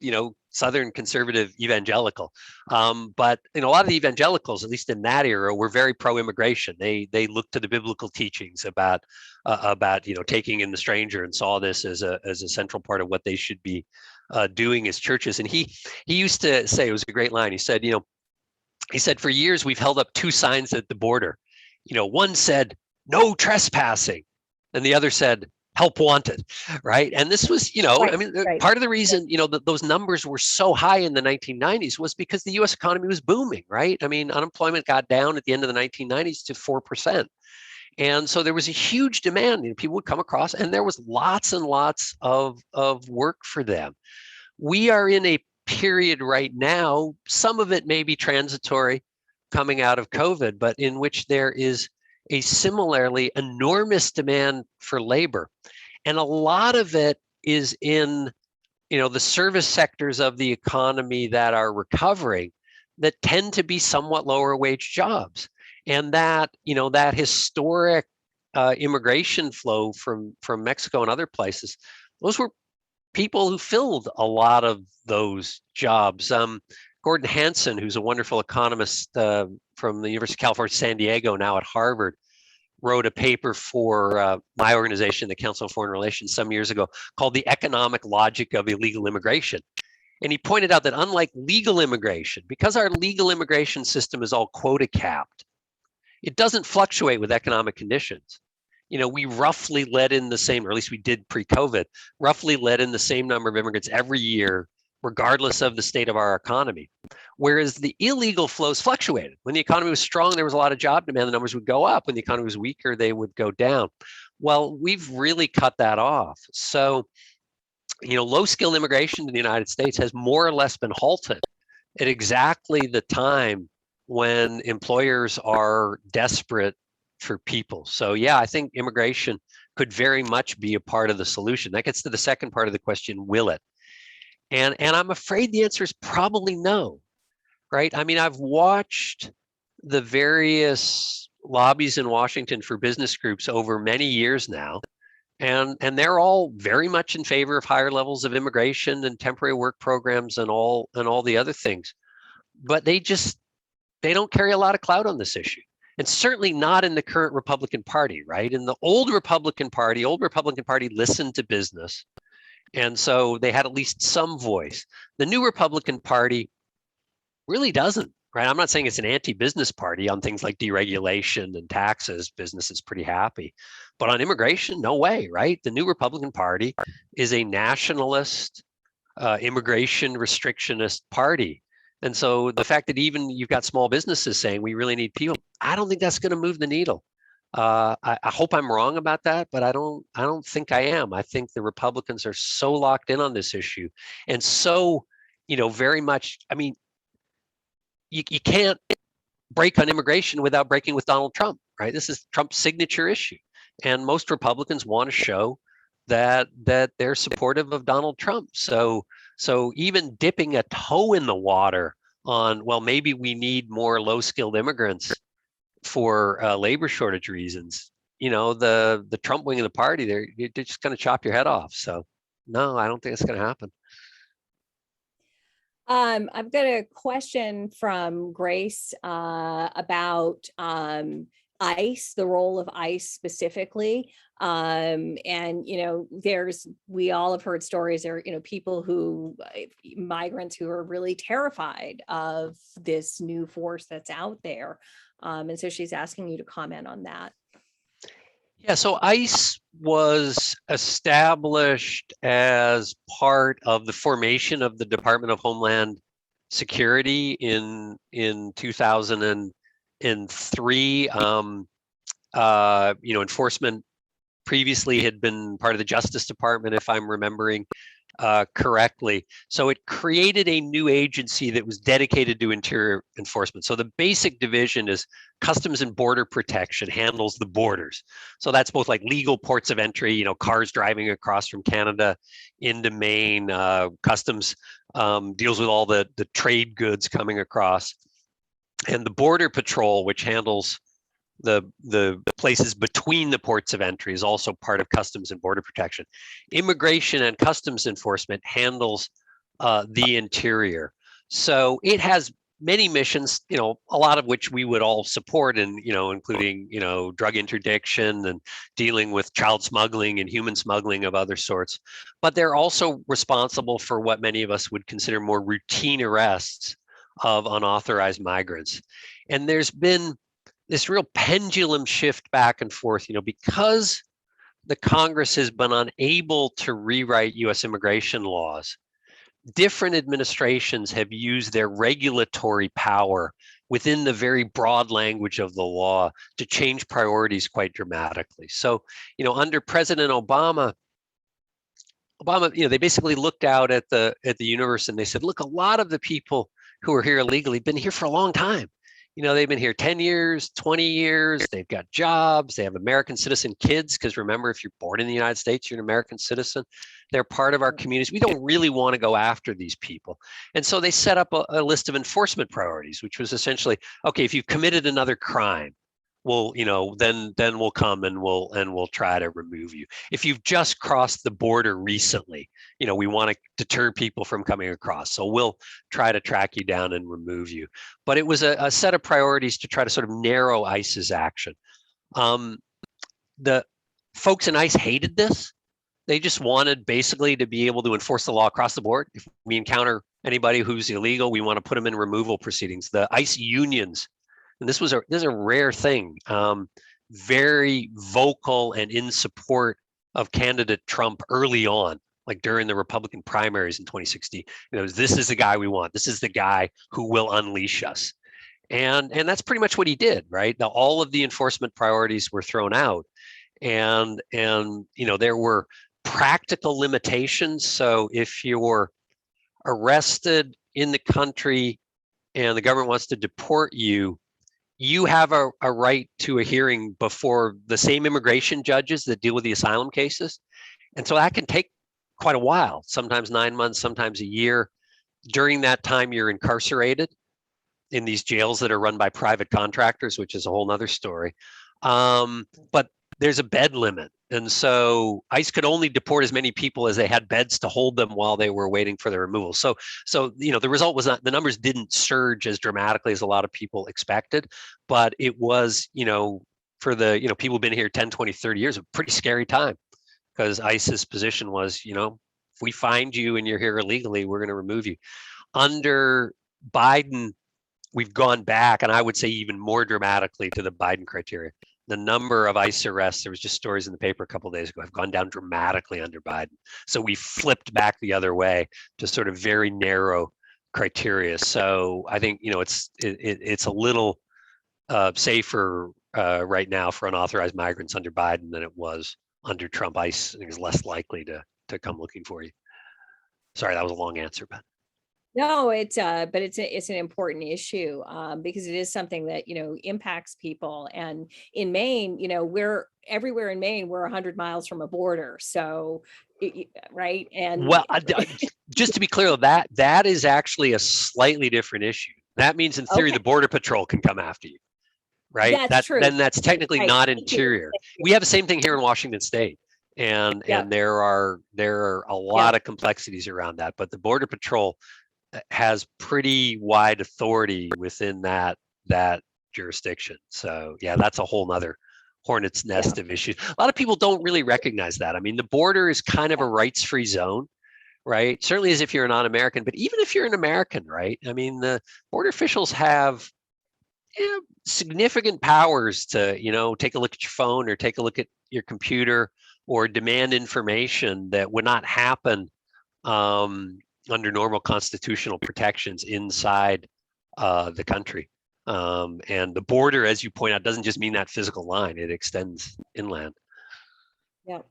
Southern conservative evangelical. But a lot of the evangelicals, at least in that era, were very pro-immigration. They looked to the biblical teachings about taking in the stranger and saw this as a central part of what they should be doing as churches. And he used to say, it was a great line. He said, for years we've held up two signs at the border. One said, no trespassing, and the other said, help wanted, right? And this was, part of the reason, those numbers were so high in the 1990s was because the US economy was booming, right? I mean, unemployment got down at the end of the 1990s to 4%. And so there was a huge demand. People would come across and there was lots and lots of work for them. We are in a period right now, some of it may be transitory coming out of COVID, but in which there is a similarly enormous demand for labor. And a lot of it is in, the service sectors of the economy that are recovering that tend to be somewhat lower wage jobs. And that, that historic immigration flow from Mexico and other places, those were people who filled a lot of those jobs. Gordon Hanson, who's a wonderful economist from the University of California, San Diego, now at Harvard, wrote a paper for my organization, the Council on Foreign Relations, some years ago called The Economic Logic of Illegal Immigration. And he pointed out that unlike legal immigration, because our legal immigration system is all quota capped, it doesn't fluctuate with economic conditions. We roughly let in the same, or at least we did pre-COVID, roughly let in the same number of immigrants every year, regardless of the state of our economy. Whereas the illegal flows fluctuated. When the economy was strong, there was a lot of job demand, the numbers would go up. When the economy was weaker, they would go down. Well, we've really cut that off. So, low skilled immigration to the United States has more or less been halted at exactly the time when employers are desperate for people. So yeah, I think immigration could very much be a part of the solution. That gets to the second part of the question, will it? And I'm afraid the answer is probably no, right? I mean, I've watched the various lobbies in Washington for business groups over many years now, and they're all very much in favor of higher levels of immigration and temporary work programs and all the other things. But they don't carry a lot of clout on this issue. And certainly not in the current Republican Party, right? In the old Republican Party listened to business. And so they had at least some voice. The new Republican Party really doesn't, right? I'm not saying it's an anti-business party on things like deregulation and taxes. Business is pretty happy. But on immigration, no way, right? The new Republican Party is a nationalist, immigration restrictionist party. And so the fact that even you've got small businesses saying we really need people, I don't think that's going to move the needle. I hope I'm wrong about that, but I don't think I am. I think the Republicans are so locked in on this issue, and so very much. I mean, you can't break on immigration without breaking with Donald Trump, right? This is Trump's signature issue, and most Republicans want to show that they're supportive of Donald Trump. So even dipping a toe in the water on, well, maybe we need more low-skilled immigrants for labor shortage reasons, the Trump wing of the party, they're just going to chop your head off. So no, I don't think it's going to happen. I've got a question from Grace about ICE, the role of ICE specifically. And, we all have heard stories there, people migrants who are really terrified of this new force that's out there. And so she's asking you to comment on that. Yeah, so ICE was established as part of the formation of the Department of Homeland Security in 2003. Enforcement previously had been part of the Justice Department, if I'm remembering correctly. So it created a new agency that was dedicated to interior enforcement. So the basic division is Customs and Border Protection, handles the borders. So that's both like legal ports of entry, cars driving across from Canada into Maine. Customs deals with all the trade goods coming across. And the Border Patrol, which handles the places between the ports of entry, is also part of Customs and Border Protection. Immigration and Customs Enforcement handles the interior. So it has many missions, a lot of which we would all support, and including drug interdiction and dealing with child smuggling and human smuggling of other sorts. But they're also responsible for what many of us would consider more routine arrests of unauthorized migrants. And there's been this real pendulum shift back and forth, because the Congress has been unable to rewrite US immigration laws. Different administrations have used their regulatory power within the very broad language of the law to change priorities quite dramatically. So, under President Obama, they basically looked out at the universe and they said, look, a lot of the people who are here illegally have been here for a long time. They've been here 10 years, 20 years, they've got jobs, they have American citizen kids, because remember, if you're born in the United States, you're an American citizen. They're part of our communities. We don't really want to go after these people. And so they set up a list of enforcement priorities, which was essentially, okay, if you've committed another crime, we'll, then we'll come and we'll try to remove you. If you've just crossed the border recently, we want to deter people from coming across. So we'll try to track you down and remove you. But it was a set of priorities to try to sort of narrow ICE's action. The folks in ICE hated this. They just wanted basically to be able to enforce the law across the board. If we encounter anybody who's illegal, we want to put them in removal proceedings. The ICE unions, and this is a rare thing, very vocal and in support of candidate Trump early on, like during the Republican primaries in 2016. This is the guy we want. This is the guy who will unleash us. And that's pretty much what he did, right? Now, all of the enforcement priorities were thrown out, and there were practical limitations. So if you're arrested in the country and the government wants to deport you, you have a right to a hearing before the same immigration judges that deal with the asylum cases. And so that can take quite a while, sometimes 9 months, sometimes a year. During that time, you're incarcerated in these jails that are run by private contractors, which is a whole nother story. But there's a bed limit. And so ICE could only deport as many people as they had beds to hold them while they were waiting for their removal. So the result was not, the numbers didn't surge as dramatically as a lot of people expected, but it was, for the, people who've been here 10, 20, 30 years, a pretty scary time, because ICE's position was, if we find you and you're here illegally, we're going to remove you. Under Biden, we've gone back, and I would say even more dramatically, to the Biden criteria. The number of ICE arrests, there was just stories in the paper a couple of days ago, have gone down dramatically under Biden. So we flipped back the other way to sort of very narrow criteria. So I think, it's a little safer right now for unauthorized migrants under Biden than it was under Trump. ICE, I think, is less likely to come looking for you. Sorry, that was a long answer, but. No, but it's an important issue, because it is something that, impacts people. And in Maine, we're everywhere in Maine, we're 100 miles from a border. So, right. And well, just to be clear, that is actually a slightly different issue. That means in theory, Okay. the Border Patrol can come after you, right? That's true. Then that's technically Right. not interior. We have the same thing here in Washington State. And there are a lot of complexities around that, but the Border Patrol has pretty wide authority within that jurisdiction. So that's a whole nother hornet's nest of issues. A lot of people don't really recognize that. I mean, the border is kind of a rights-free zone, right? Certainly as if you're a non-American, but even if you're an American, right? I mean, the border officials have significant powers to, take a look at your phone or take a look at your computer or demand information that would not happen under normal constitutional protections inside the country. And the border, as you point out, doesn't just mean that physical line, it extends inland. Yeah.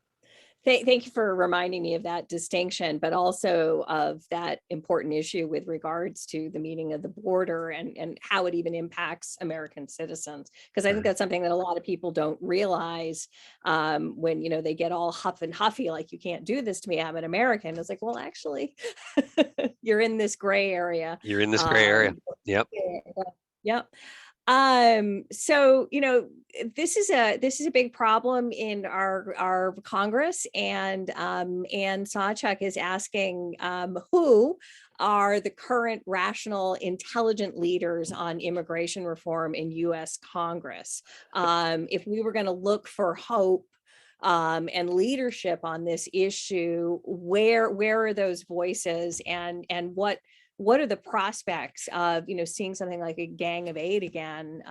Thank you for reminding me of that distinction, but also of that important issue with regards to the meaning of the border and how it even impacts American citizens. Because I think that's something that a lot of people don't realize when, they get all huff and huffy, like, you can't do this to me, I'm an American. It's like, well, actually, you're in this gray area. You're in this gray area. Yep. Yep. So, this is a big problem in our Congress, and Ann Sawchuk is asking who are the current rational, intelligent leaders on immigration reform in U.S. Congress. If we were going to look for hope and leadership on this issue, where are those voices, and what are the prospects of, seeing something like a Gang of Eight again,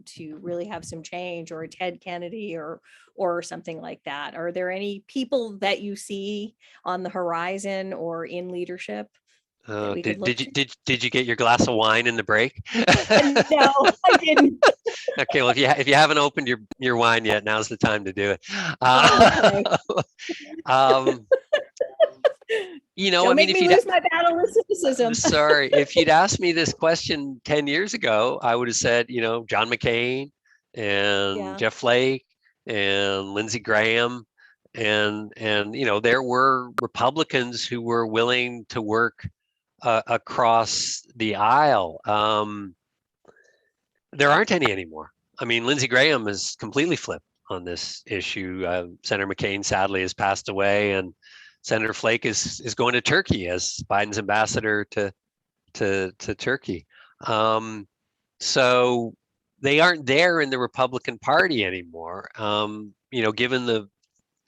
to really have some change, or a Ted Kennedy or something like that? Are there any people that you see on the horizon or in leadership? Did you get your glass of wine in the break? No, I didn't. Okay, well, if you haven't opened your wine yet, now's the time to do it. Don't make me lose my battle with cynicism. I'm sorry. If you'd asked me this question 10 years ago, I would have said, John McCain and Jeff Flake and Lindsey Graham. And there were Republicans who were willing to work across the aisle. There aren't any anymore. I mean, Lindsey Graham is completely flipped on this issue. Senator McCain sadly has passed away, and Senator Flake is going to Turkey as Biden's ambassador to Turkey. So they aren't there in the Republican Party anymore. Given the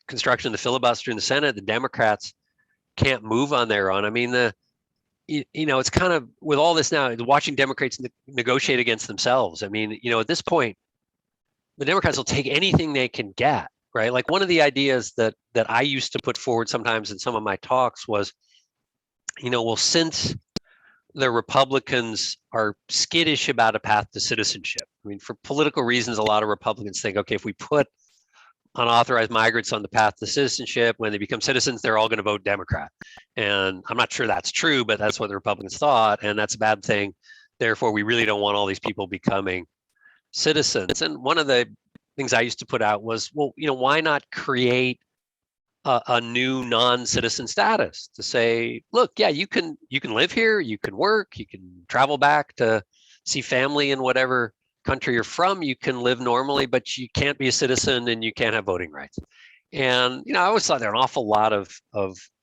construction of the filibuster in the Senate, the Democrats can't move on their own. I mean, it's kind of with all this now, watching Democrats negotiate against themselves. I mean, at this point, the Democrats will take anything they can get, right? Like one of the ideas that I used to put forward sometimes in some of my talks was, well, since the Republicans are skittish about a path to citizenship. I mean, for political reasons, a lot of Republicans think, okay, if we put unauthorized migrants on the path to citizenship, when they become citizens, they're all going to vote Democrat. And I'm not sure that's true, but that's what the Republicans thought. And that's a bad thing. Therefore, we really don't want all these people becoming citizens. And one of the things I used to put out was, well, why not create a new non-citizen status to say, look, yeah, you can live here, you can work, you can travel back to see family in whatever country you're from, you can live normally, but you can't be a citizen and you can't have voting rights. And I always thought there an awful lot of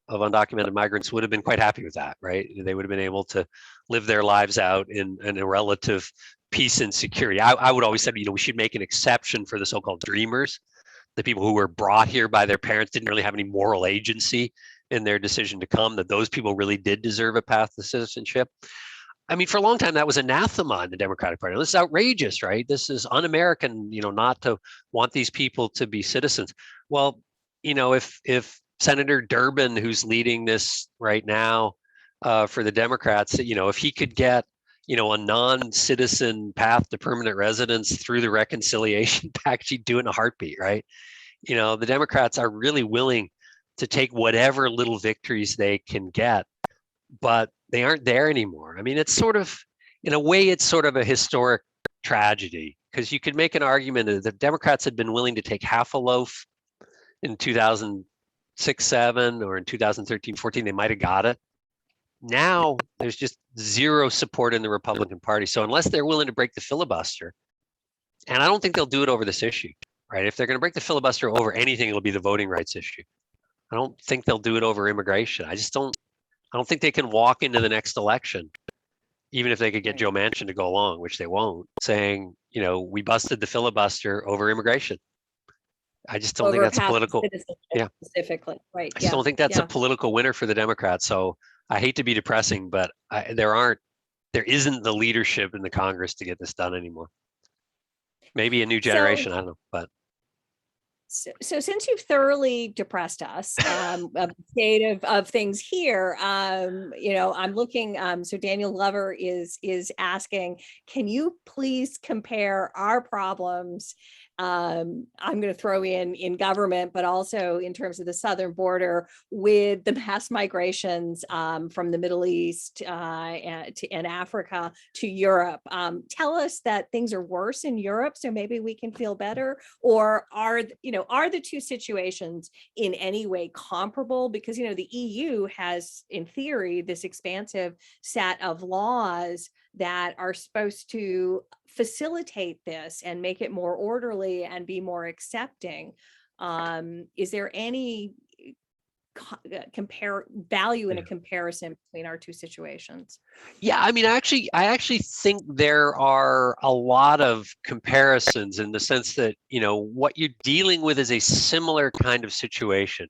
undocumented migrants would have been quite happy with that, right? They would have been able to live their lives out in a relative peace and security. I would always say, we should make an exception for the so-called dreamers, the people who were brought here by their parents, didn't really have any moral agency in their decision to come, that those people really did deserve a path to citizenship. I mean, for a long time, that was anathema in the Democratic Party. This is outrageous, right? This is un-American, not to want these people to be citizens. Well, if Senator Durbin, who's leading this right now for the Democrats, if he could get, a non-citizen path to permanent residence through the reconciliation pact, he'd do it in a heartbeat, right? The Democrats are really willing to take whatever little victories they can get, but they aren't there anymore. I mean, it's sort of, in a way, it's sort of a historic tragedy, because you could make an argument that the Democrats had been willing to take half a loaf in 2006, 7, or in 2013, 14, they might have got it. Now there's just zero support in the Republican Party. So unless they're willing to break the filibuster, and I don't think they'll do it over this issue, right? If they're going to break the filibuster over anything, it'll be the voting rights issue. I don't think they'll do it over immigration. I don't think they can walk into the next election, even if they could get Joe Manchin to go along, which they won't, saying, we busted the filibuster over immigration. I just don't think that's political. Yeah, specifically, right? I just don't think that's a political winner for the Democrats. So I hate to be depressing, but there isn't the leadership in the Congress to get this done anymore. Maybe a new generation, I don't know, but. So since you've thoroughly depressed us of the state of things here, I'm looking, so Daniel Glover is asking, can you please compare our problems? I'm going to throw in government, but also in terms of the southern border with the mass migrations from the Middle East and Africa to Europe. Tell us that things are worse in Europe, so maybe we can feel better, or are the two situations in any way comparable? Because the EU has, in theory, this expansive set of laws that are supposed to facilitate this and make it more orderly and be more accepting. Is there any value in a comparison between our two situations? Yeah, I mean, I actually think there are a lot of comparisons, in the sense that, what you're dealing with is a similar kind of situation,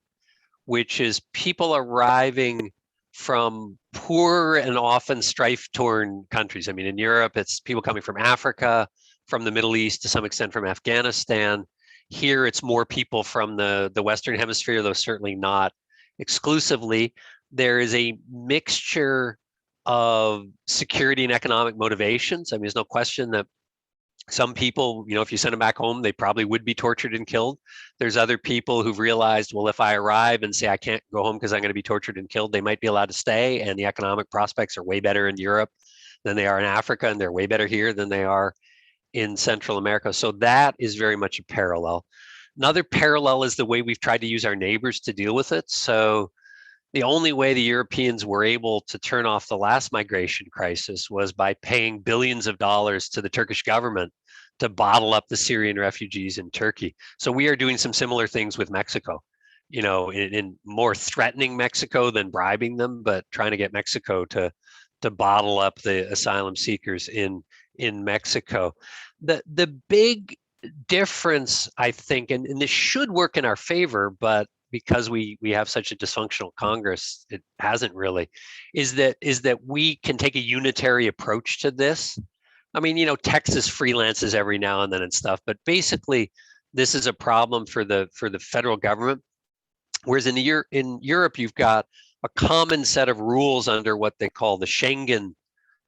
which is people arriving from poor and often strife-torn countries. I mean, in Europe, it's people coming from Africa, from the Middle East, to some extent from Afghanistan. Here, it's more people from the Western Hemisphere, though certainly not exclusively. There is a mixture of security and economic motivations. I mean, there's no question that some people, if you send them back home, they probably would be tortured and killed. There's other people who've realized, well, if I arrive and say I can't go home because I'm going to be tortured and killed, they might be allowed to stay. And the economic prospects are way better in Europe than they are in Africa, and they're way better here than they are in Central America. So that is very much a parallel. Another parallel is the way we've tried to use our neighbors to deal with it. So the only way the Europeans were able to turn off the last migration crisis was by paying billions of dollars to the Turkish government to bottle up the Syrian refugees in Turkey. So we are doing some similar things with Mexico, in more threatening Mexico than bribing them, but trying to get Mexico to bottle up the asylum seekers in Mexico. The big difference, I think, and this should work in our favor, but because we have such a dysfunctional Congress, it hasn't really, is that we can take a unitary approach to this. I mean, Texas freelances every now and then and stuff, but basically this is a problem for the federal government. Whereas in Europe, you've got a common set of rules under what they call the Schengen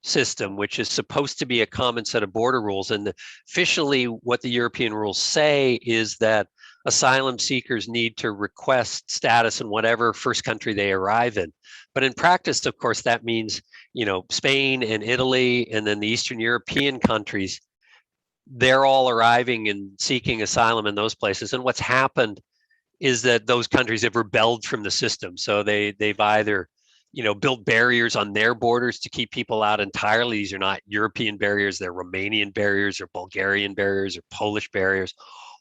system, which is supposed to be a common set of border rules. And officially, what the European rules say is that asylum seekers need to request status in whatever first country they arrive in. But in practice, of course, that means, Spain and Italy, and then the Eastern European countries, they're all arriving and seeking asylum in those places. And what's happened is that those countries have rebelled from the system. So they've either built barriers on their borders to keep people out entirely. These are not European barriers, they're Romanian barriers or Bulgarian barriers or Polish barriers,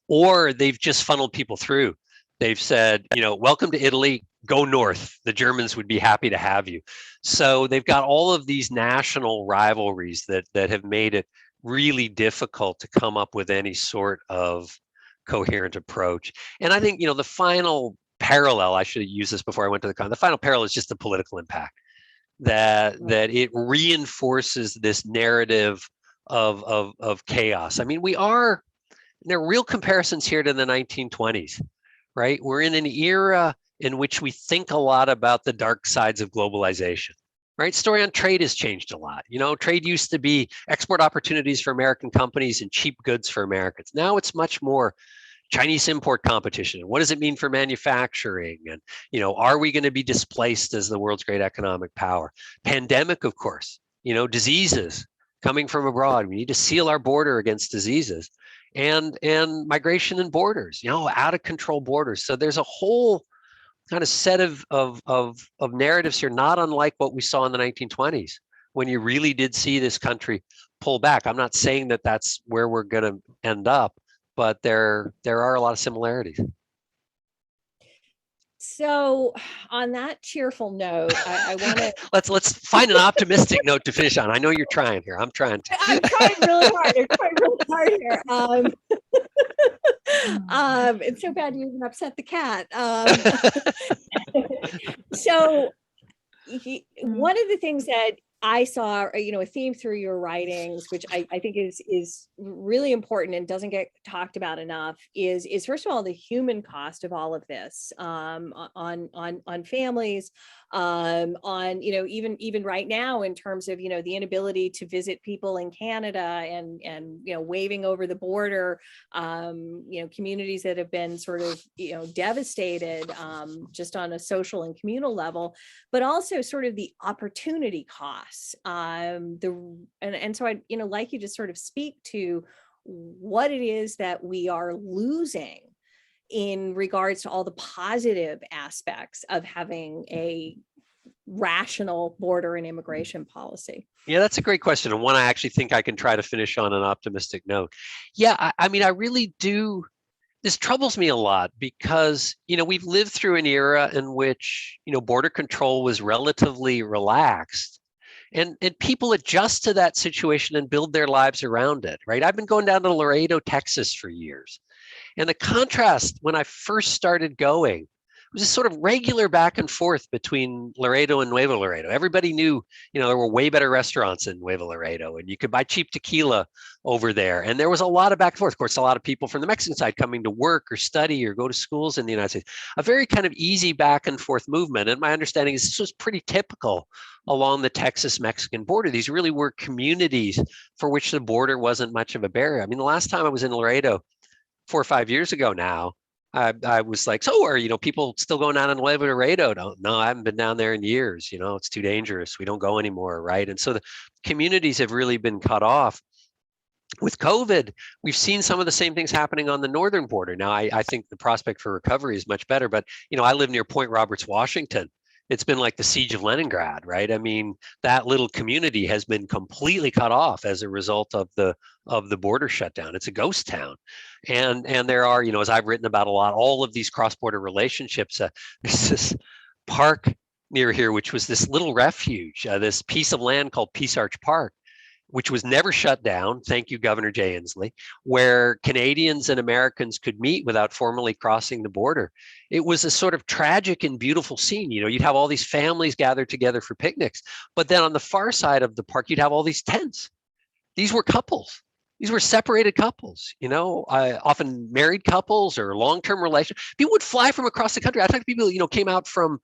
or they've just funneled people through. They've said, welcome to Italy, go north. The Germans would be happy to have you. So they've got all of these national rivalries that have made it really difficult to come up with any sort of coherent approach. And I think, the final parallel, I should have used this before I went to the final parallel is just the political impact, that it reinforces this narrative of chaos. I mean, there are real comparisons here to the 1920s, right? We're in an era in which we think a lot about the dark sides of globalization, right? Story on trade has changed a lot. Trade used to be export opportunities for American companies and cheap goods for Americans. Now it's much more Chinese import competition. What does it mean for manufacturing? And, are we going to be displaced as the world's great economic power? Pandemic, of course, diseases coming from abroad. We need to seal our border against diseases, and migration and borders, out of control borders. So there's a whole kind of set of narratives here, not unlike what we saw in the 1920s, when you really did see this country pull back. I'm not saying that that's where we're going to end up, but there are a lot of similarities. So on that cheerful note, I want to let's find an optimistic note to finish on. I know you're trying here. I'm trying to. I'm trying really hard here. It's so bad you even upset the cat. So one of the things that I saw, a theme through your writings, which I think is really important and doesn't get talked about enough, is first of all the human cost of all of this on families, on even right now in terms of the inability to visit people in Canada and waving over the border, communities that have been sort of devastated just on a social and communal level, but also sort of the opportunity costs. So I'd like you to sort of speak to what it is that we are losing in regards to all the positive aspects of having a rational border and immigration policy. Yeah, that's a great question, and one I actually think I can try to finish on an optimistic note. Yeah, I mean, I really do. This troubles me a lot because, we've lived through an era in which, border control was relatively relaxed. And people adjust to that situation and build their lives around it, right? I've been going down to Laredo, Texas for years. And the contrast when I first started going was this sort of regular back and forth between Laredo and Nuevo Laredo. Everybody knew, there were way better restaurants in Nuevo Laredo, and you could buy cheap tequila over there. And there was a lot of back and forth. Of course, a lot of people from the Mexican side coming to work or study or go to schools in the United States. A very kind of easy back and forth movement. And my understanding is this was pretty typical along the Texas-Mexican border. These really were communities for which the border wasn't much of a barrier. I mean, the last time I was in Laredo 4 or 5 years ago now, I was like, so are people still going down in Nuevo Laredo? No, I haven't been down there in years. It's too dangerous. We don't go anymore, right? And so the communities have really been cut off. With COVID, we've seen some of the same things happening on the northern border. Now, I think the prospect for recovery is much better, but I live near Point Roberts, Washington, it's been like the siege of Leningrad, right? I mean, that little community has been completely cut off as a result of the border shutdown. It's a ghost town. And there are, as I've written about a lot, all of these cross-border relationships. There's this park near here, which was this little refuge, this piece of land called Peace Arch Park, which was never shut down. Thank you, Governor Jay Inslee, where Canadians and Americans could meet without formally crossing the border. It was a sort of tragic and beautiful scene. You'd have all these families gathered together for picnics, but then on the far side of the park, you'd have all these tents. These were couples. These were separated couples, often married couples or long-term relations. People would fly from across the country. I talked to people, came out from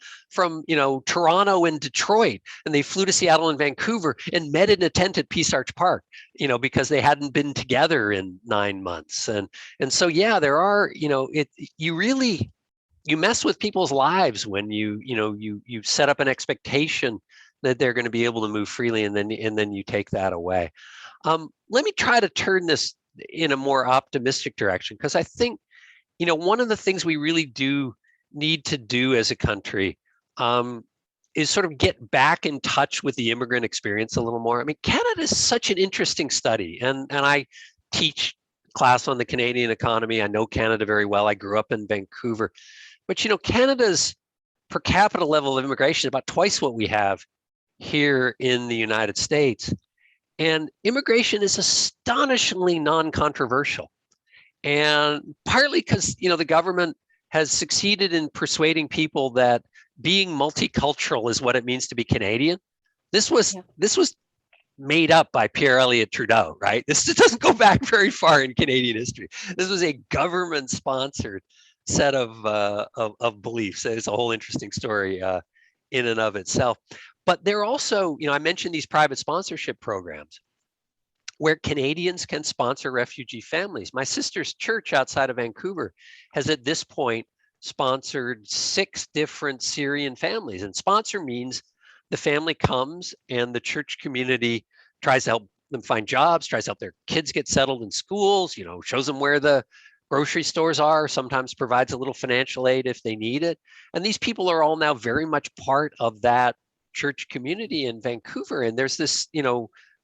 Toronto and Detroit, and they flew to Seattle and Vancouver and met in a tent at Peace Arch Park, because they hadn't been together in 9 months. And so, yeah, there are, you mess with people's lives when you set up an expectation that they're going to be able to move freely, and then you take that away. Let me try to turn this in a more optimistic direction, because I think, one of the things we really do need to do as a country is sort of get back in touch with the immigrant experience a little more. I mean, Canada is such an interesting study, and I teach class on the Canadian economy. I know Canada very well. I grew up in Vancouver, but Canada's per capita level of immigration is about twice what we have here in the United States. And immigration is astonishingly non-controversial. And partly because, the government has succeeded in persuading people that being multicultural is what it means to be Canadian. This was made up by Pierre Elliott Trudeau, right? This doesn't go back very far in Canadian history. This was a government-sponsored set of beliefs. It's a whole interesting story in and of itself. But there are also, I mentioned these private sponsorship programs where Canadians can sponsor refugee families. My sister's church outside of Vancouver has at this point sponsored 6 different Syrian families. And sponsor means the family comes and the church community tries to help them find jobs, tries to help their kids get settled in schools, shows them where the grocery stores are, sometimes provides a little financial aid if they need it. And these people are all now very much part of that church community in Vancouver. And there's this,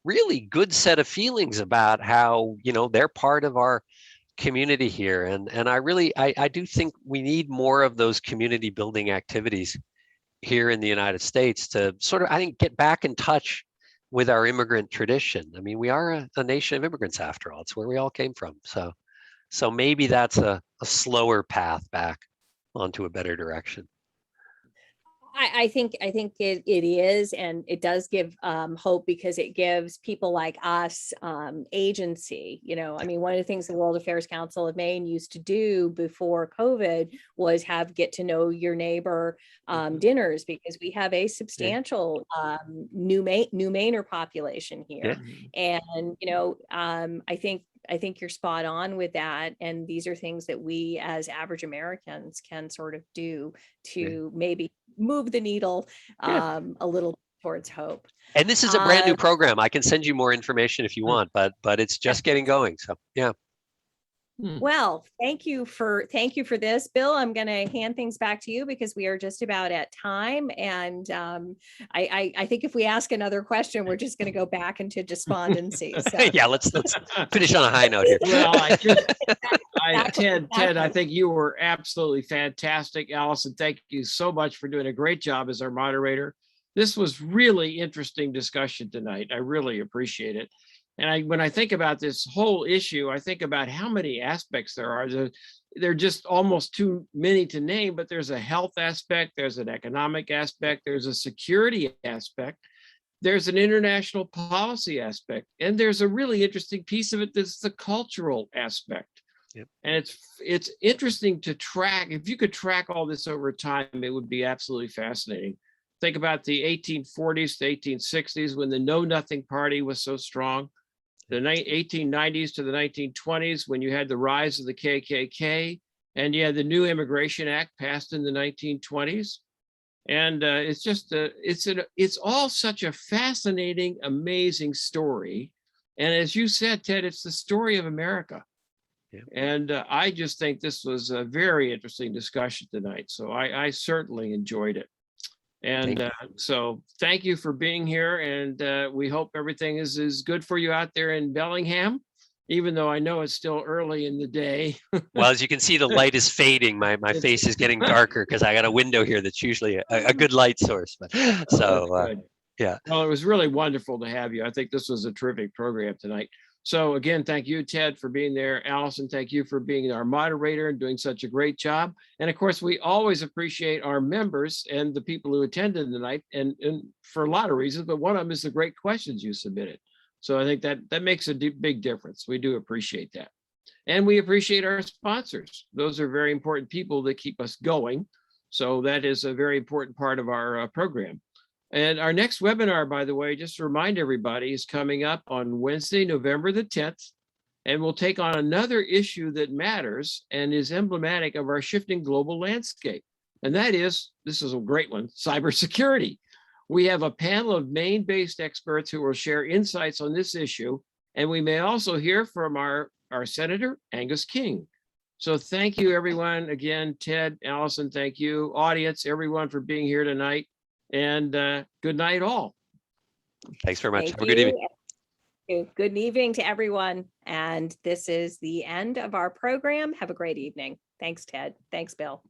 really good set of feelings about how, they're part of our community here. And I do think we need more of those community building activities here in the United States to sort of, I think, get back in touch with our immigrant tradition. I mean, we are a nation of immigrants after all. It's where we all came from. So maybe that's a slower path back onto a better direction. I think it is, and it does give hope, because it gives people like us agency. I mean, one of the things the World Affairs Council of Maine used to do before COVID was have get to know your neighbor dinners, because we have a substantial new Mainer population here. Yeah. And I think you're spot on with that. And these are things that we as average Americans can sort of do to maybe move the needle a little towards hope. And this is a brand new program. I can send you more information if you want, but it's just getting going. So, yeah. Well, thank you for this, Bill. I'm going to hand things back to you because we are just about at time. And I think if we ask another question, we're just going to go back into despondency. So. Yeah, let's finish on a high note here. Well, Ted, I think you were absolutely fantastic. Allison, thank you so much for doing a great job as our moderator. This was really interesting discussion tonight. I really appreciate it. And when I think about this whole issue, I think about how many aspects there are. They're just almost too many to name, but there's a health aspect, there's an economic aspect, there's a security aspect, there's an international policy aspect, and there's a really interesting piece of it that's the cultural aspect. Yep. And it's interesting to track. If you could track all this over time, it would be absolutely fascinating. Think about the 1840s to 1860s when the Know Nothing Party was so strong. The 1890s to the 1920s, when you had the rise of the KKK, and you had the new Immigration Act passed in the 1920s. And it's all such a fascinating, amazing story. And as you said, Ted, it's the story of America. Yeah. And I just think this was a very interesting discussion tonight. So I certainly enjoyed it. And so thank you for being here. And we hope everything is good for you out there in Bellingham, even though I know it's still early in the day. Well, as you can see, the light is fading. My face is getting darker because I got a window here that's usually a good light source. But so Good. yeah. Well, it was really wonderful to have you. I think this was a terrific program tonight. So again, thank you, Ted, for being there. Allison, thank you for being our moderator and doing such a great job. And of course, we always appreciate our members and the people who attended tonight, and for a lot of reasons, but one of them is the great questions you submitted. So I think that makes a big difference. We do appreciate that. And we appreciate our sponsors. Those are very important people that keep us going. So that is a very important part of our program. And our next webinar, by the way, just to remind everybody, is coming up on Wednesday, November the 10th. And we'll take on another issue that matters and is emblematic of our shifting global landscape. And that is, this is a great one, cybersecurity. We have a panel of Maine-based experts who will share insights on this issue. And we may also hear from our Senator, Angus King. So thank you, everyone. Again, Ted, Allison, thank you. Audience, everyone, for being here tonight. And good night, all. Thanks very much. Thank Have a good evening. you. Good evening to everyone. And this is the end of our program. Have a great evening. Thanks, Ted. Thanks, Bill.